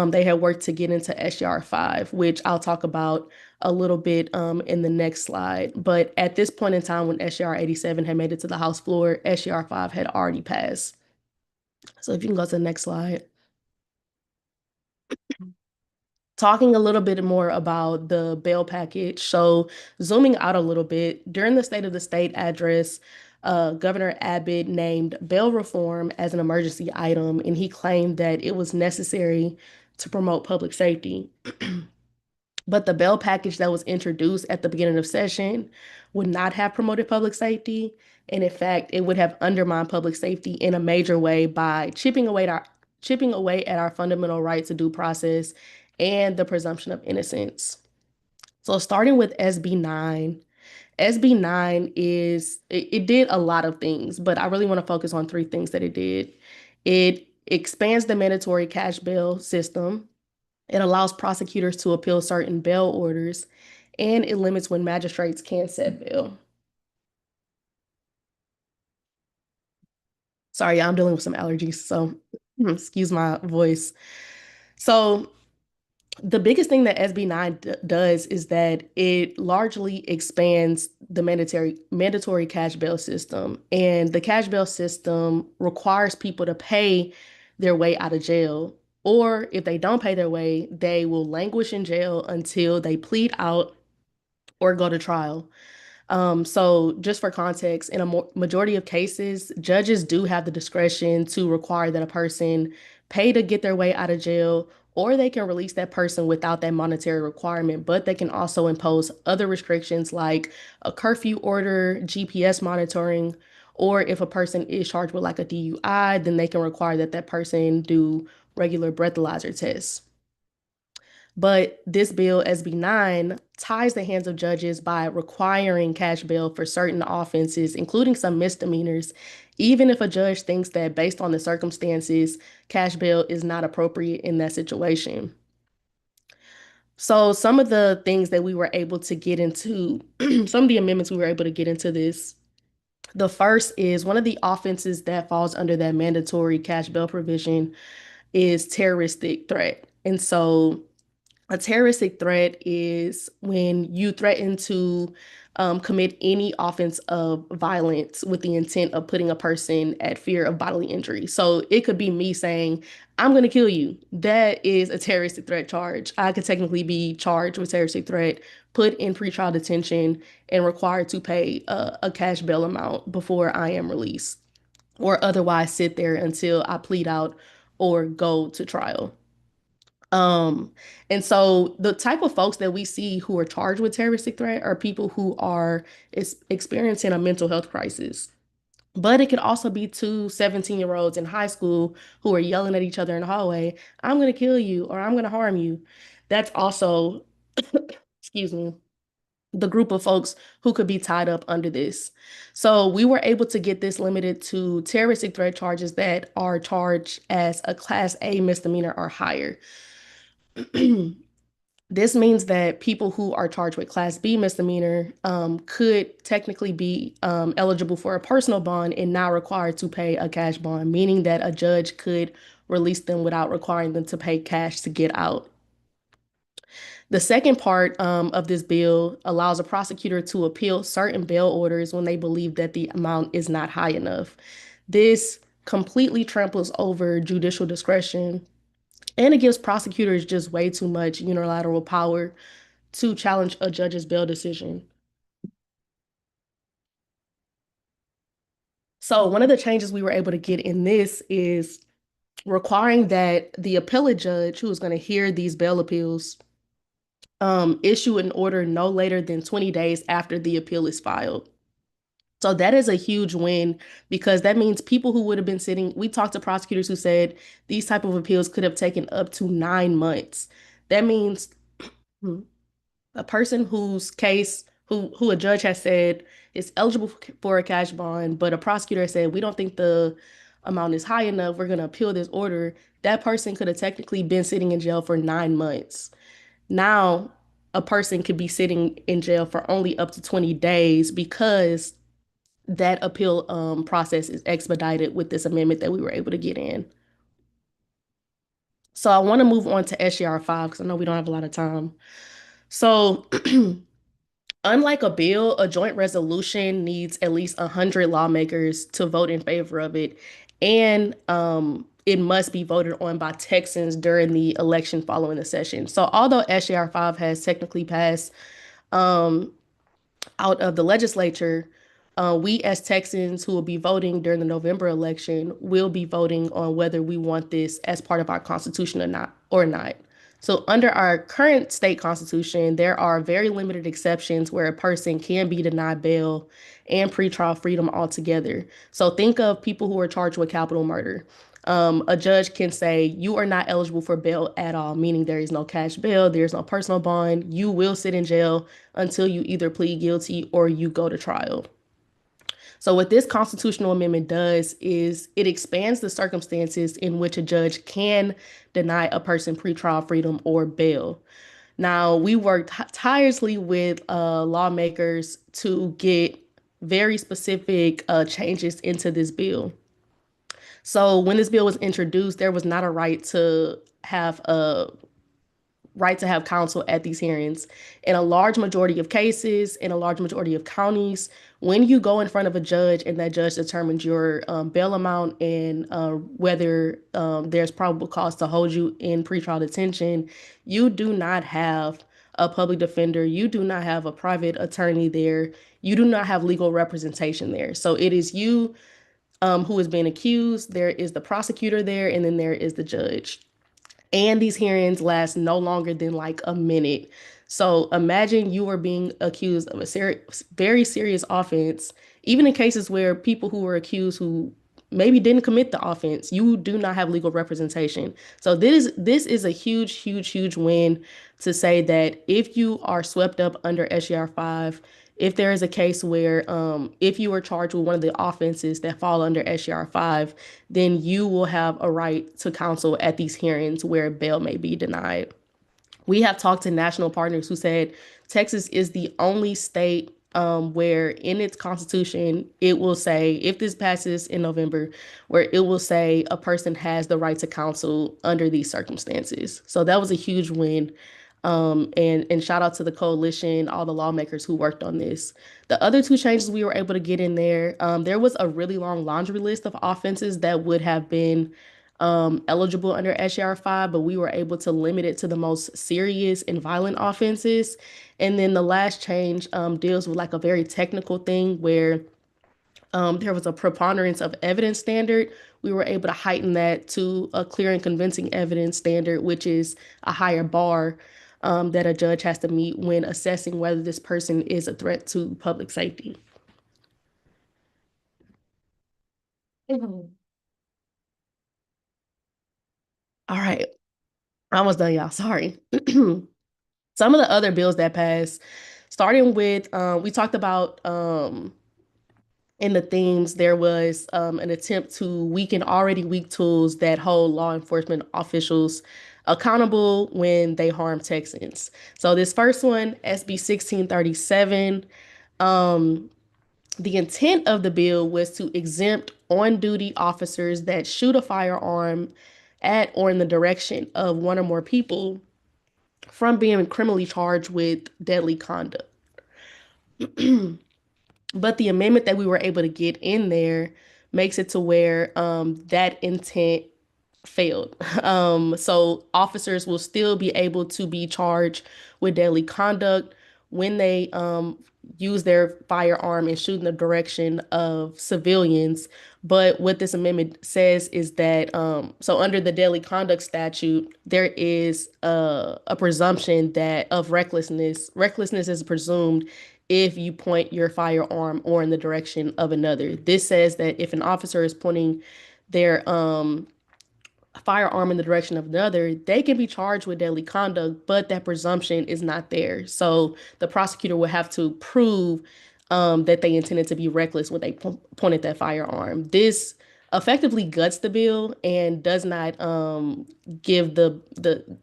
They had worked to get into SJR 5, which I'll talk about a little bit in the next slide. But at this point in time, when SJR 87 had made it to the House floor, SJR 5 had already passed. So if you can go to the next slide. Talking a little bit more about the bail package. So zooming out a little bit, during the State of the State address, Governor Abbott named bail reform as an emergency item, and he claimed that it was necessary to promote public safety. But the bail package that was introduced at the beginning of session would not have promoted public safety. And in fact, it would have undermined public safety in a major way by chipping away at our fundamental right to due process and the presumption of innocence. So starting with SB 9, SB 9 it did a lot of things, but I really want to focus on three things that it did. It expands the mandatory cash bail system. It allows prosecutors to appeal certain bail orders, and it limits when magistrates can set bail. Sorry, I'm dealing with some allergies, so excuse my voice. So the biggest thing that SB 9 does is that it largely expands the mandatory cash bail system. And the cash bail system requires people to pay their way out of jail. Or if they don't pay their way, they will languish in jail until they plead out or go to trial. So just for context, in a majority of cases, judges do have the discretion to require that a person pay to get their way out of jail, or they can release that person without that monetary requirement, but they can also impose other restrictions like a curfew order, GPS monitoring, or if a person is charged with like a DUI, then they can require that that person do regular breathalyzer tests. But this bill, SB 9, ties the hands of judges by requiring cash bail for certain offenses, including some misdemeanors, even if a judge thinks that based on the circumstances, cash bail is not appropriate in that situation. So some of the things that we were able to get into, some of the amendments we were able to get into this. The first is one of the offenses that falls under that mandatory cash bail provision is terroristic threat. And so a terroristic threat is when you threaten to commit any offense of violence with the intent of putting a person at fear of bodily injury. So it could be me saying, I'm going to kill you. That is a terroristic threat charge. I could technically be charged with terroristic threat, put in pretrial detention, and required to pay a cash bail amount before I am released, or otherwise sit there until I plead out or go to trial. Um, and so the type of folks that we see who are charged with terroristic threat are people who are experiencing a mental health crisis. But it could also be two 17-year-olds in high school who are yelling at each other in the hallway, I'm going to kill you or I'm going to harm you. That's also, excuse me, the group of folks who could be tied up under this. So we were able to get this limited to terroristic threat charges that are charged as a Class A misdemeanor or higher. This means that people who are charged with Class B misdemeanor could technically be eligible for a personal bond and not required to pay a cash bond, meaning that a judge could release them without requiring them to pay cash to get out. The second part of this bill allows a prosecutor to appeal certain bail orders when they believe that the amount is not high enough. This completely tramples over judicial discretion, and it gives prosecutors just way too much unilateral power to challenge a judge's bail decision. So one of the changes we were able to get in this is requiring that the appellate judge who is going to hear these bail appeals issue an order no later than 20 days after the appeal is filed. So that is a huge win because that means people who would have been sitting, we talked to prosecutors who said these type of appeals could have taken up to 9 months. That means a person whose case, who a judge has said is eligible for a cash bond, but a prosecutor said, we don't think the amount is high enough, we're going to appeal this order. That person could have technically been sitting in jail for 9 months. Now, a person could be sitting in jail for only up to 20 days because that appeal process is expedited with this amendment that we were able to get in. So I want to move on to SGR 5 because I know we don't have a lot of time. So unlike a bill, a joint resolution needs at least 100 lawmakers to vote in favor of it. And it must be voted on by Texans during the election following the session. So although SGR 5 has technically passed out of the legislature, we as Texans who will be voting during the November election will be voting on whether we want this as part of our constitution or not. So, under our current state constitution, there are very limited exceptions where a person can be denied bail and pretrial freedom altogether. So, think of people who are charged with capital murder. A judge can say, you are not eligible for bail at all, meaning there is no cash bail, there's no personal bond. You will sit in jail until you either plead guilty or you go to trial. So, what this constitutional amendment does is it expands the circumstances in which a judge can deny a person pretrial freedom or bail. Now, we worked tirelessly with lawmakers to get very specific changes into this bill. So, when this bill was introduced, there was not a right to have counsel at these hearings. In a large majority of cases, in a large majority of counties, when you go in front of a judge and that judge determines your bail amount and whether there's probable cause to hold you in pretrial detention, you do not have a public defender, you do not have a private attorney there, you do not have legal representation there. So it is you who is being accused, there is the prosecutor there, and then there is the judge. And these hearings last no longer than like a minute. So imagine you are being accused of a very serious offense, even in cases where people who were accused who maybe didn't commit the offense, you do not have legal representation. So this is a huge, huge, huge win to say that if you are swept up under SGR 5, if there is a case where if you are charged with one of the offenses that fall under SGR 5, then you will have a right to counsel at these hearings where bail may be denied. We have talked to national partners who said Texas is the only state where in its constitution, it will say, if this passes in November, where it will say a person has the right to counsel under these circumstances. So that was a huge win. And shout out to the coalition, all the lawmakers who worked on this. The other two changes we were able to get in there was a really long laundry list of offenses that would have been eligible under SGR 5, but we were able to limit it to the most serious and violent offenses. And then the last change deals with like a very technical thing where there was a preponderance of evidence standard. We were able to heighten that to a clear and convincing evidence standard, which is a higher bar that a judge has to meet when assessing whether this person is a threat to public safety. All right, almost done, y'all. Sorry. Some of the other bills that passed, starting with, we talked about in the themes, there was an attempt to weaken already weak tools that hold law enforcement officials accountable when they harm Texans. So this first one, SB 1637, the intent of the bill was to exempt on-duty officers that shoot a firearm at or in the direction of one or more people from being criminally charged with deadly conduct. But the amendment that we were able to get in there makes it to where that intent failed. So officers will still be able to be charged with deadly conduct when they use their firearm and shoot in the direction of civilians. But what this amendment says is that so under the deadly conduct statute, there is a presumption that of recklessness. Recklessness is presumed if you point your firearm or in the direction of another. This says that if an officer is pointing their firearm in the direction of another, they can be charged with deadly conduct, but that presumption is not there. So the prosecutor will have to prove that they intended to be reckless when they pointed that firearm. This effectively guts the bill and does not give the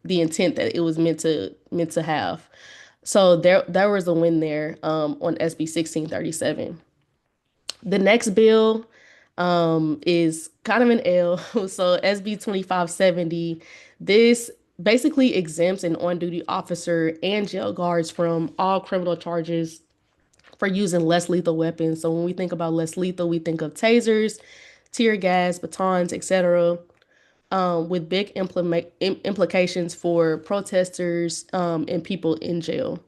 intent that it was meant to have. So there was a win there on SB 1637. The next bill is kind of an L. So SB 2570, this basically exempts an on-duty officer and jail guards from all criminal charges for using less lethal weapons. So when we think about less lethal, we think of tasers, tear gas, batons, etc., with big implications for protesters and people in jail.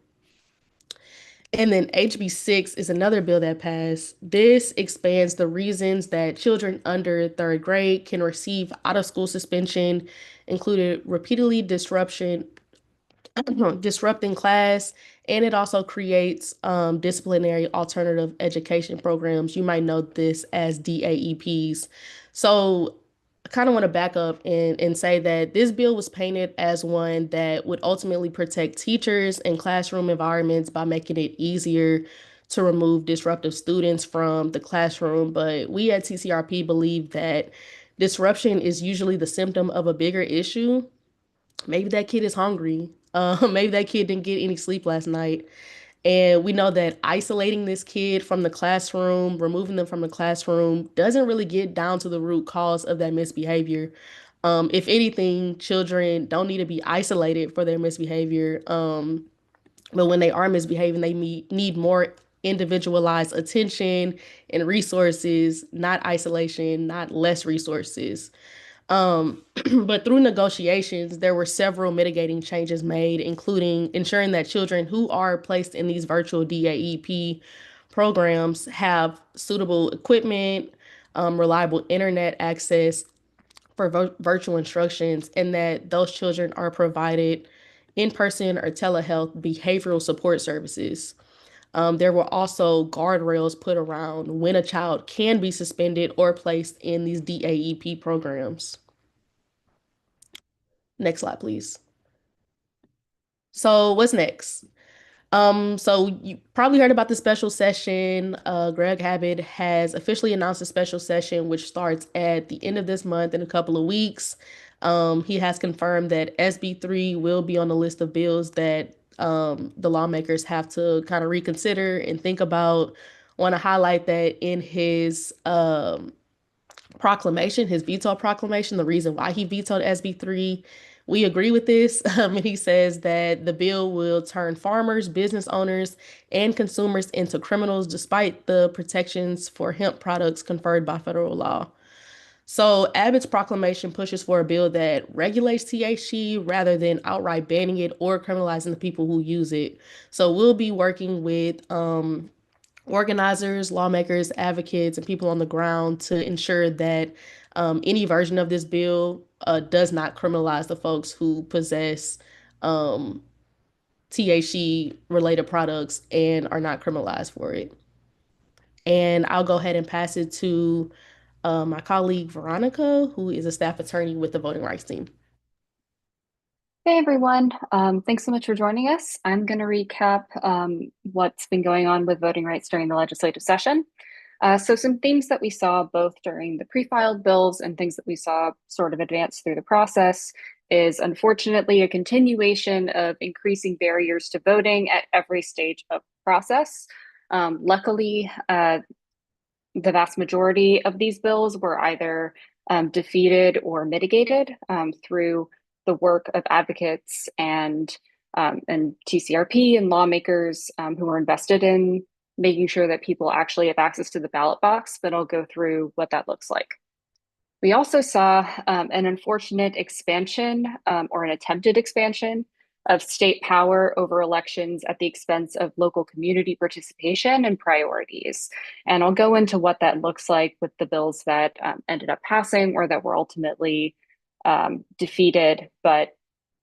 And then HB 6 is another bill that passed. This expands the reasons that children under third grade can receive out-of-school suspension, included repeatedly disruption disrupting class, and it also creates disciplinary alternative education programs. You might know this as DAEPs. So I kind of want to back up and say that this bill was painted as one that would ultimately protect teachers and classroom environments by making it easier to remove disruptive students from the classroom. But we at TCRP believe that disruption is usually the symptom of a bigger issue. Maybe that kid is hungry. Maybe that kid didn't get any sleep last night. And we know that isolating this kid from the classroom, removing them from the classroom, doesn't really get down to the root cause of that misbehavior. If anything, children don't need to be isolated for their misbehavior. But when they are misbehaving, they need more individualized attention and resources, not isolation, not less resources. But through negotiations, there were several mitigating changes made, including ensuring that children who are placed in these virtual DAEP programs have suitable equipment, reliable internet access for virtual instructions, and that those children are provided in-person or telehealth behavioral support services. There were also guardrails put around when a child can be suspended or placed in these DAEP programs. Next slide, please. So what's next? So you probably heard about the special session. Greg Abbott has officially announced a special session, which starts at the end of this month in a couple of weeks. He has confirmed that SB3 will be on the list of bills that the lawmakers have to kind of reconsider and think about. Want to highlight that in his proclamation, his veto proclamation, the reason why he vetoed SB3. We agree with this. And he says that the bill will turn farmers, business owners, and consumers into criminals despite the protections for hemp products conferred by federal law. So Abbott's proclamation pushes for a bill that regulates THC rather than outright banning it or criminalizing the people who use it. So we'll be working with organizers, lawmakers, advocates, and people on the ground to ensure that any version of this bill does not criminalize the folks who possess THC related products and are not criminalized for it. And I'll go ahead and pass it to my colleague Veronica, who is a staff attorney with the voting rights team. Hey everyone, thanks so much for joining us. I'm going to recap what's been going on with voting rights during the legislative session. So some things that we saw both during the pre-filed bills and things that we saw sort of advance through the process is unfortunately a continuation of increasing barriers to voting at every stage of the process. Luckily, the vast majority of these bills were either defeated or mitigated through the work of advocates and TCRP and lawmakers who are invested in making sure that people actually have access to the ballot box, but I'll go through what that looks like. We also saw an unfortunate expansion or an attempted expansion of state power over elections at the expense of local community participation and priorities. And I'll go into what that looks like with the bills that ended up passing or that were ultimately defeated. But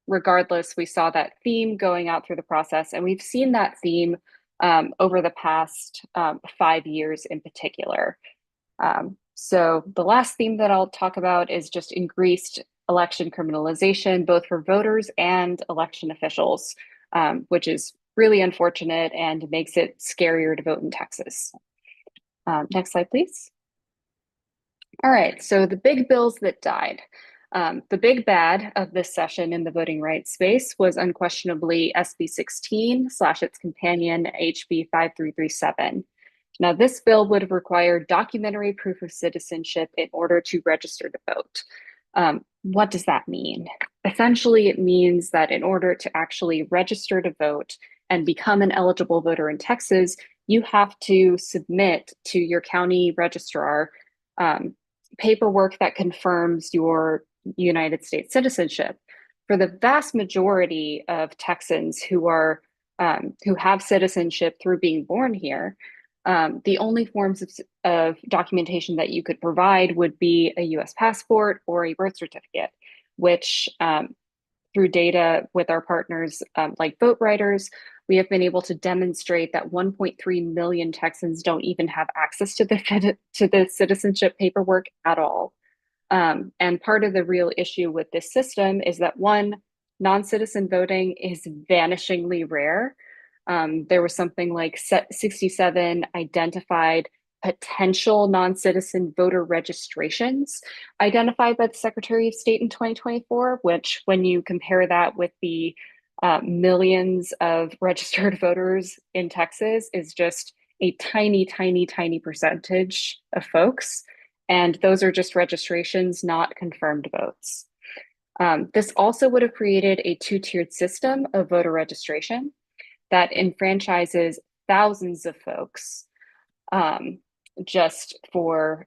regardless, we saw that theme going out through the process, and we've seen that theme over the past 5 years in particular. So the last theme that I'll talk about is just increased election criminalization, both for voters and election officials, which is really unfortunate and makes it scarier to vote in Texas. Next slide, please. All right, so the big bills that died. The big bad of this session in the voting rights space was unquestionably SB 16 / its companion HB 5337. Now, this bill would have required documentary proof of citizenship in order to register to vote. What does that mean? Essentially, it means that in order to actually register to vote and become an eligible voter in Texas, you have to submit to your county registrar paperwork that confirms your United States citizenship. For the vast majority of Texans who have citizenship through being born here, the only forms of documentation that you could provide would be a US passport or a birth certificate, which through data with our partners like Vote Writers, we have been able to demonstrate that 1.3 million Texans don't even have access to the citizenship paperwork at all. And part of the real issue with this system is that, one, non-citizen voting is vanishingly rare. There was something like 67 identified potential non-citizen voter registrations identified by the Secretary of State in 2024, which, when you compare that with the millions of registered voters in Texas, is just a tiny, tiny, tiny percentage of folks. And those are just registrations, not confirmed votes. This also would have created a two-tiered system of voter registration that enfranchises thousands of folks just for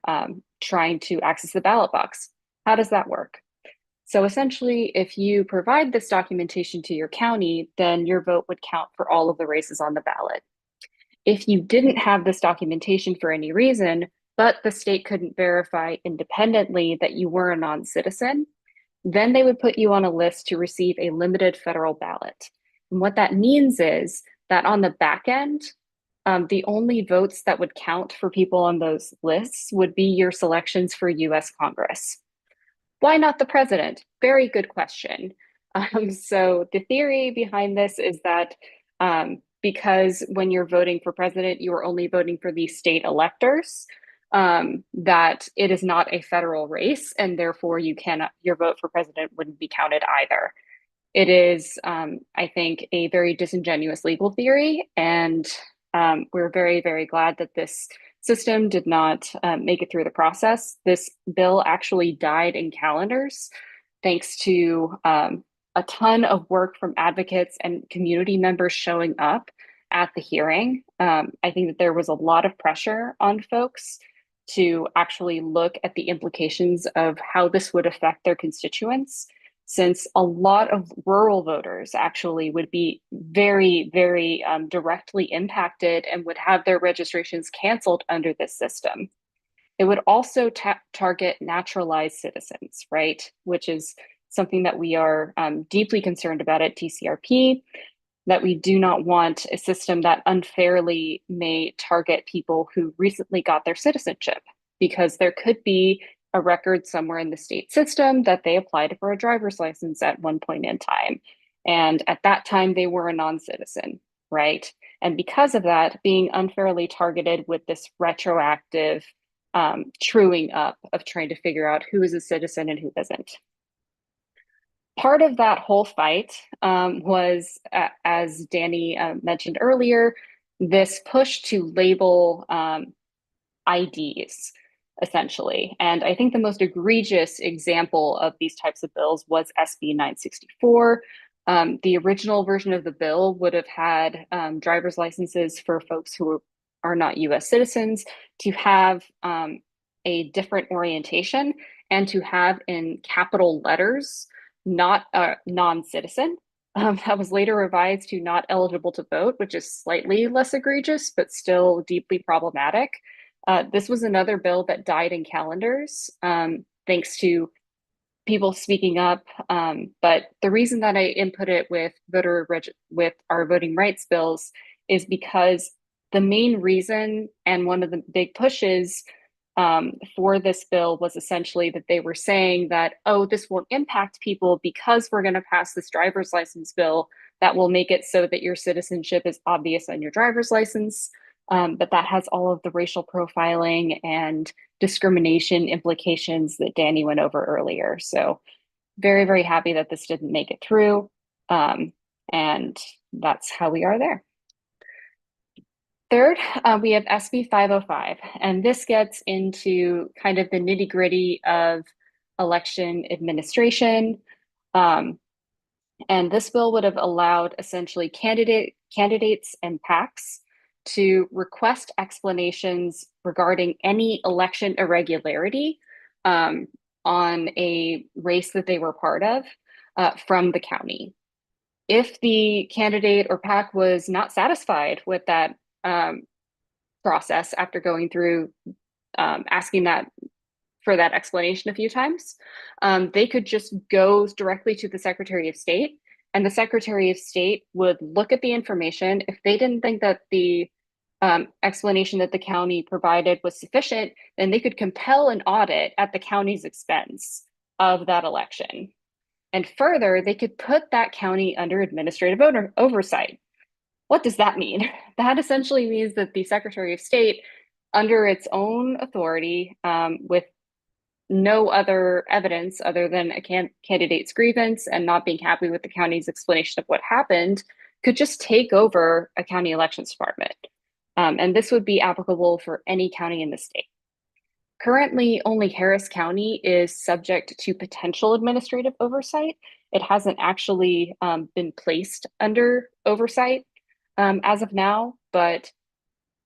trying to access the ballot box. How does that work? So essentially, if you provide this documentation to your county, then your vote would count for all of the races on the ballot. If you didn't have this documentation for any reason, but the state couldn't verify independently that you were a non-citizen, then they would put you on a list to receive a limited federal ballot. And what that means is that on the back end, the only votes that would count for people on those lists would be your selections for US Congress. Why not the president? Very good question. So the theory behind this is that because when you're voting for president, you are only voting for the state electors, that it is not a federal race, and therefore your vote for president wouldn't be counted either. It is, I think, a very disingenuous legal theory, and we're very, very glad that this system did not make it through the process. This bill actually died in calendars, thanks to a ton of work from advocates and community members showing up at the hearing. I think that there was a lot of pressure on folks to actually look at the implications of how this would affect their constituents, since a lot of rural voters actually would be very, very directly impacted and would have their registrations canceled under this system. It would also target naturalized citizens, right? Which is something that we are deeply concerned about at TCRP, that we do not want a system that unfairly may target people who recently got their citizenship, because there could be a record somewhere in the state system that they applied for a driver's license at one point in time. And at that time, they were a non-citizen, right? And because of that, being unfairly targeted with this retroactive truing up of trying to figure out who is a citizen and who isn't. Part of that whole fight was, as Danny mentioned earlier, this push to label IDs, essentially. And I think the most egregious example of these types of bills was SB 964. The original version of the bill would have had driver's licenses for folks who are not US citizens to have a different orientation and to have in capital letters, not a non-citizen. That was later revised to not eligible to vote, which is slightly less egregious, but still deeply problematic. This was another bill that died in calendars, thanks to people speaking up. But the reason that I input it with our voting rights bills is because the main reason and one of the big pushes for this bill was essentially that they were saying that, oh, this won't impact people because we're going to pass this driver's license bill that will make it so that your citizenship is obvious on your driver's license. But that has all of the racial profiling and discrimination implications that Danny went over earlier. So very, very happy that this didn't make it through. And that's how we are there. Third, we have SB 505, and this gets into kind of the nitty-gritty of election administration. And this bill would have allowed essentially candidates and PACs to request explanations regarding any election irregularity on a race that they were part of from the county. If the candidate or PAC was not satisfied with that process after going through asking that for that explanation a few times, they could just go directly to the Secretary of State, and the Secretary of State would look at the information. If they didn't think that the explanation that the county provided was sufficient, then they could compel an audit at the county's expense of that election. And further, they could put that county under administrative oversight. What does that mean? That essentially means that the Secretary of State, under its own authority, with no other evidence other than a candidate's grievance and not being happy with the county's explanation of what happened, could just take over a county elections department. And this would be applicable for any county in the state. Currently, only Harris County is subject to potential administrative oversight. It hasn't actually been placed under oversight as of now, but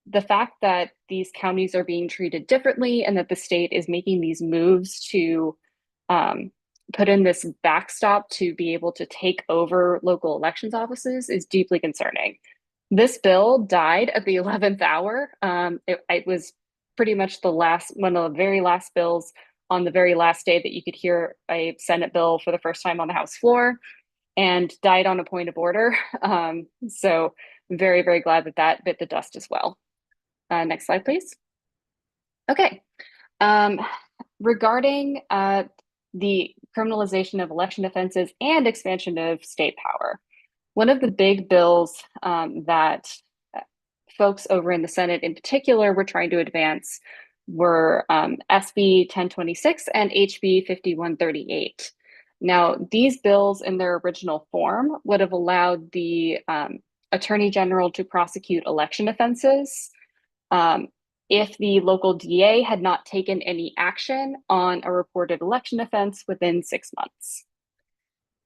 the fact that these counties are being treated differently and that the state is making these moves to put in this backstop to be able to take over local elections offices is deeply concerning. This bill died at the 11th hour. It was pretty much one of the very last bills on the very last day that you could hear a Senate bill for the first time on the House floor, and died on a point of order. So very, very glad that that bit the dust as well. Next slide, please. Okay. Regarding the criminalization of election offenses and expansion of state power, one of the big bills that folks over in the Senate in particular were trying to advance were SB 1026 and HB 5138. Now, these bills in their original form would have allowed the Attorney General to prosecute election offenses if the local DA had not taken any action on a reported election offense within 6 months.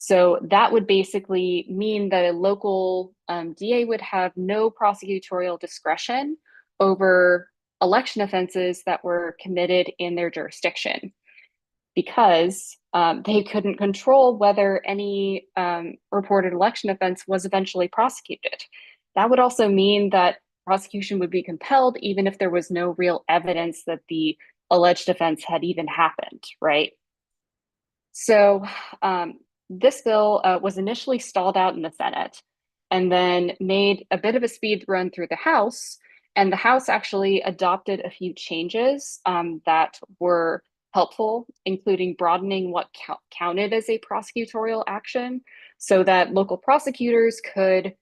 So that would basically mean that a local DA would have no prosecutorial discretion over election offenses that were committed in their jurisdiction, because they couldn't control whether any reported election offense was eventually prosecuted. That would also mean that prosecution would be compelled even if there was no real evidence that the alleged offense had even happened, right? So this bill was initially stalled out in the Senate and then made a bit of a speed run through the House. And the House actually adopted a few changes that were helpful, including broadening what counted as a prosecutorial action so that local prosecutors could,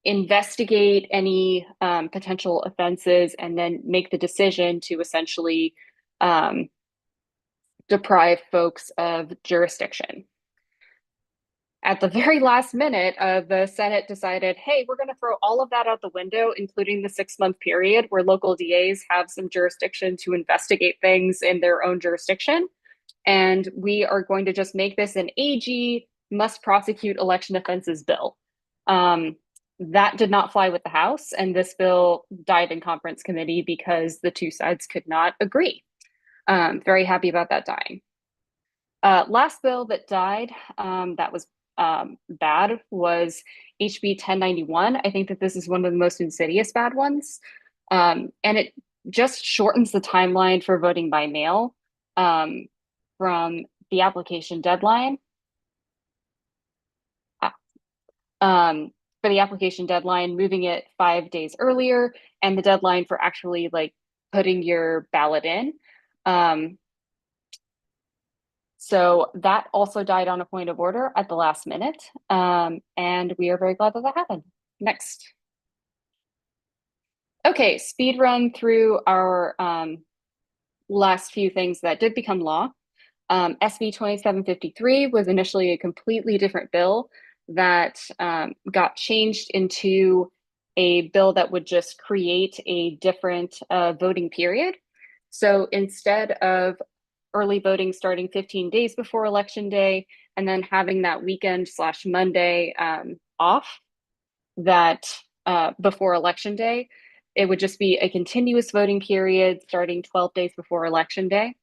investigate any potential offenses and then make the decision to essentially deprive folks of jurisdiction. At the very last minute, the Senate decided, hey, we're going to throw all of that out the window, including the 6-month period where local DAs have some jurisdiction to investigate things in their own jurisdiction. And we are going to just make this an AG must prosecute election offenses bill. That did not fly with the House, and this bill died in conference committee because the two sides could not agree. Very happy about that dying. Last bill that died that was bad was HB 1091. I think that this is one of the most insidious bad ones. And it just shortens the timeline for voting by mail from the application deadline. For the application deadline, moving it 5 days earlier, and the deadline for actually putting your ballot in. So that also died on a point of order at the last minute. And we are very glad that that happened. Next. Okay, speed run through our last few things that did become law. SB 2753 was initially a completely different bill that got changed into a bill that would just create a different voting period. So instead of early voting starting 15 days before election day and then having that weekend / Monday off that before election day, it would just be a continuous voting period starting 12 days before election day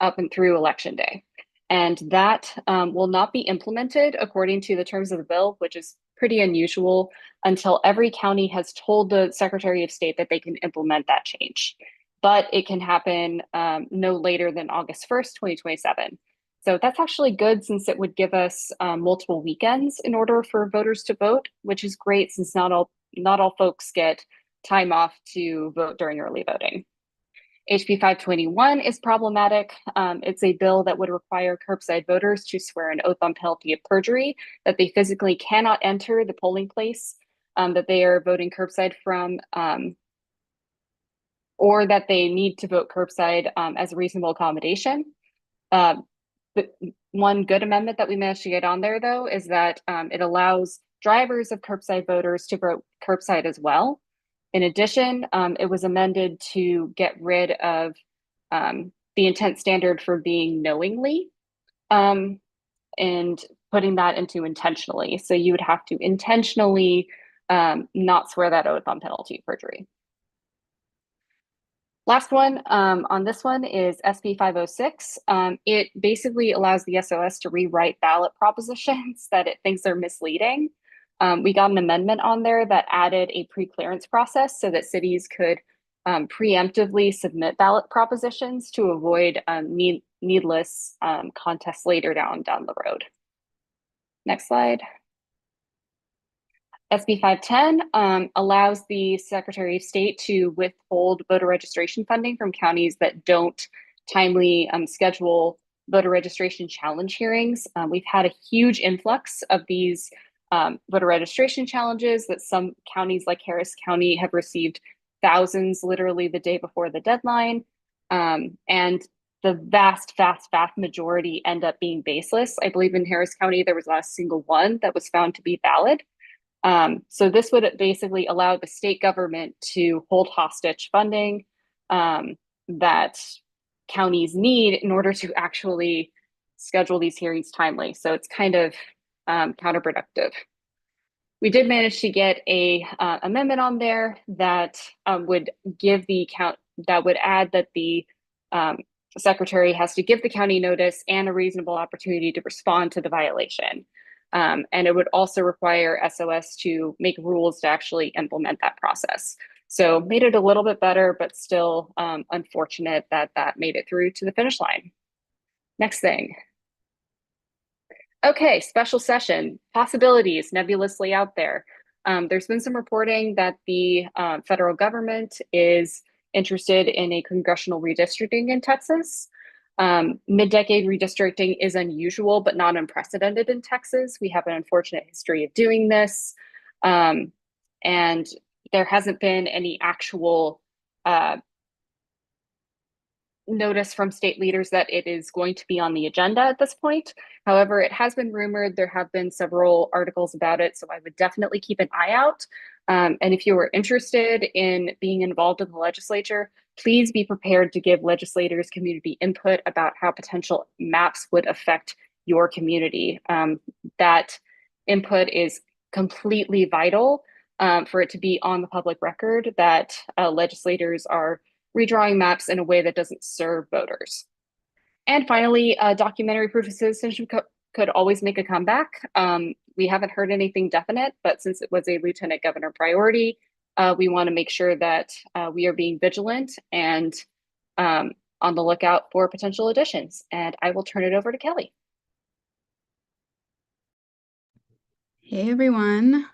up and through election day. And that will not be implemented according to the terms of the bill, which is pretty unusual, until every county has told the Secretary of State that they can implement that change. but it can happen no later than August 1st, 2027. So that's actually good since it would give us multiple weekends in order for voters to vote, which is great since not all folks get time off to vote during early voting. HB 521 is problematic. It's a bill that would require curbside voters to swear an oath on penalty of perjury that they physically cannot enter the polling place that they are voting curbside from, or that they need to vote curbside as a reasonable accommodation. The one good amendment that we managed to get on there, though, is that it allows drivers of curbside voters to vote curbside as well. In addition, it was amended to get rid of the intent standard for being knowingly and putting that into intentionally. So you would have to intentionally not swear that oath on penalty of perjury. Last one on this one is SB 506. It basically allows the SOS to rewrite ballot propositions that it thinks are misleading. We got an amendment on there that added a pre-clearance process so that cities could preemptively submit ballot propositions to avoid needless contests later down the road. Next slide. SB 510 allows the Secretary of State to withhold voter registration funding from counties that don't timely schedule voter registration challenge hearings. We've had a huge influx of these voter registration challenges that some counties like Harris County have received thousands literally the day before the deadline. And the vast majority end up being baseless. I believe in Harris County, there was not a single one that was found to be valid. So this would basically allow the state government to hold hostage funding that counties need in order to actually schedule these hearings timely. So it's kind of counterproductive. We did manage to get a amendment on there that would give the that would add that the secretary has to give the county notice and a reasonable opportunity to respond to the violation. And it would also require SOS to make rules to actually implement that process. So made it a little bit better, but still unfortunate that that made it through to the finish line. Next thing. Okay, special session, possibilities nebulously out there. There's been some reporting that the federal government is interested in a congressional redistricting in Texas. Mid-decade redistricting is unusual, but not unprecedented in Texas. We have an unfortunate history of doing this. And there hasn't been any actual notice from state leaders that it is going to be on the agenda at this point. However, it has been rumored. There have been several articles about it, so I would definitely keep an eye out. And if you are interested in being involved in the legislature, please be prepared to give legislators community input about how potential maps would affect your community. That input is completely vital for it to be on the public record that legislators are redrawing maps in a way that doesn't serve voters. And finally, documentary proof of citizenship could always make a comeback. We haven't heard anything definite, but since it was a lieutenant governor priority, we want to make sure that we are being vigilant and on the lookout for potential additions. And I will turn it over to Kelly. Hey, everyone.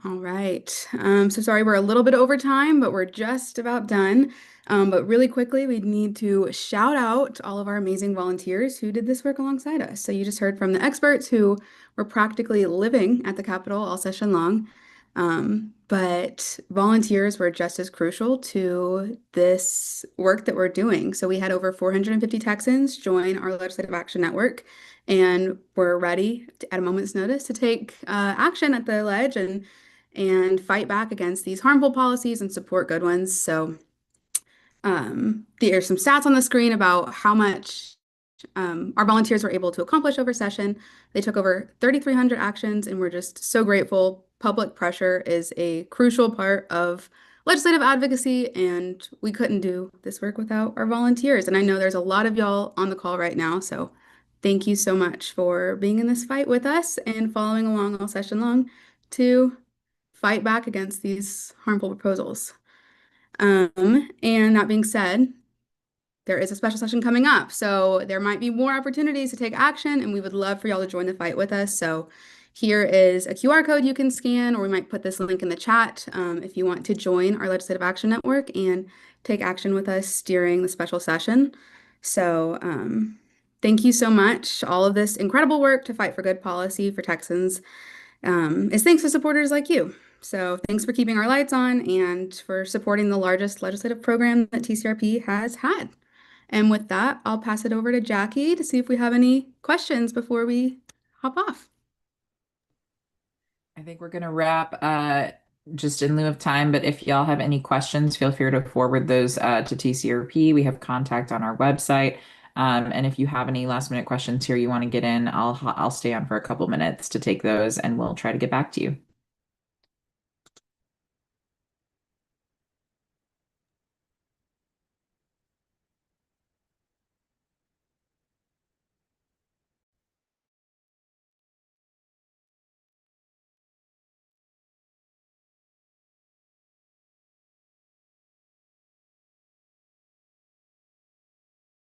All right. So sorry, we're a little bit over time, but we're just about done. But really quickly, we need to shout out all of our amazing volunteers who did this work alongside us. So you just heard from the experts who were practically living at the Capitol all session long. But volunteers were just as crucial to this work that we're doing. So we had over 450 Texans join our Legislative Action Network, and we're ready to, at a moment's notice to take action at the Ledge and fight back against these harmful policies and support good ones. So there's some stats on the screen about how much our volunteers were able to accomplish over session. They took over 3,300 actions, and we're just so grateful. Public pressure is a crucial part of legislative advocacy, and we couldn't do this work without our volunteers. And I know there's a lot of y'all on the call right now, so thank you so much for being in this fight with us and following along all session long to fight back against these harmful proposals. And that being said, there is a special session coming up. So there might be more opportunities to take action, and we would love for y'all to join the fight with us. So here is a QR code you can scan, or we might put this link in the chat if you want to join our Legislative Action Network and take action with us during the special session. So thank you so much. All of this incredible work to fight for good policy for Texans is thanks to supporters like you. So thanks for keeping our lights on and for supporting the largest legislative program that TCRP has had. And with that, I'll pass it over to Jackie to see if we have any questions before we hop off. I think we're going to wrap just in lieu of time, but if y'all have any questions, feel free to forward those to TCRP. We have contact on our website. And if you have any last minute questions here you want to get in, I'll stay on for a couple minutes to take those and we'll try to get back to you.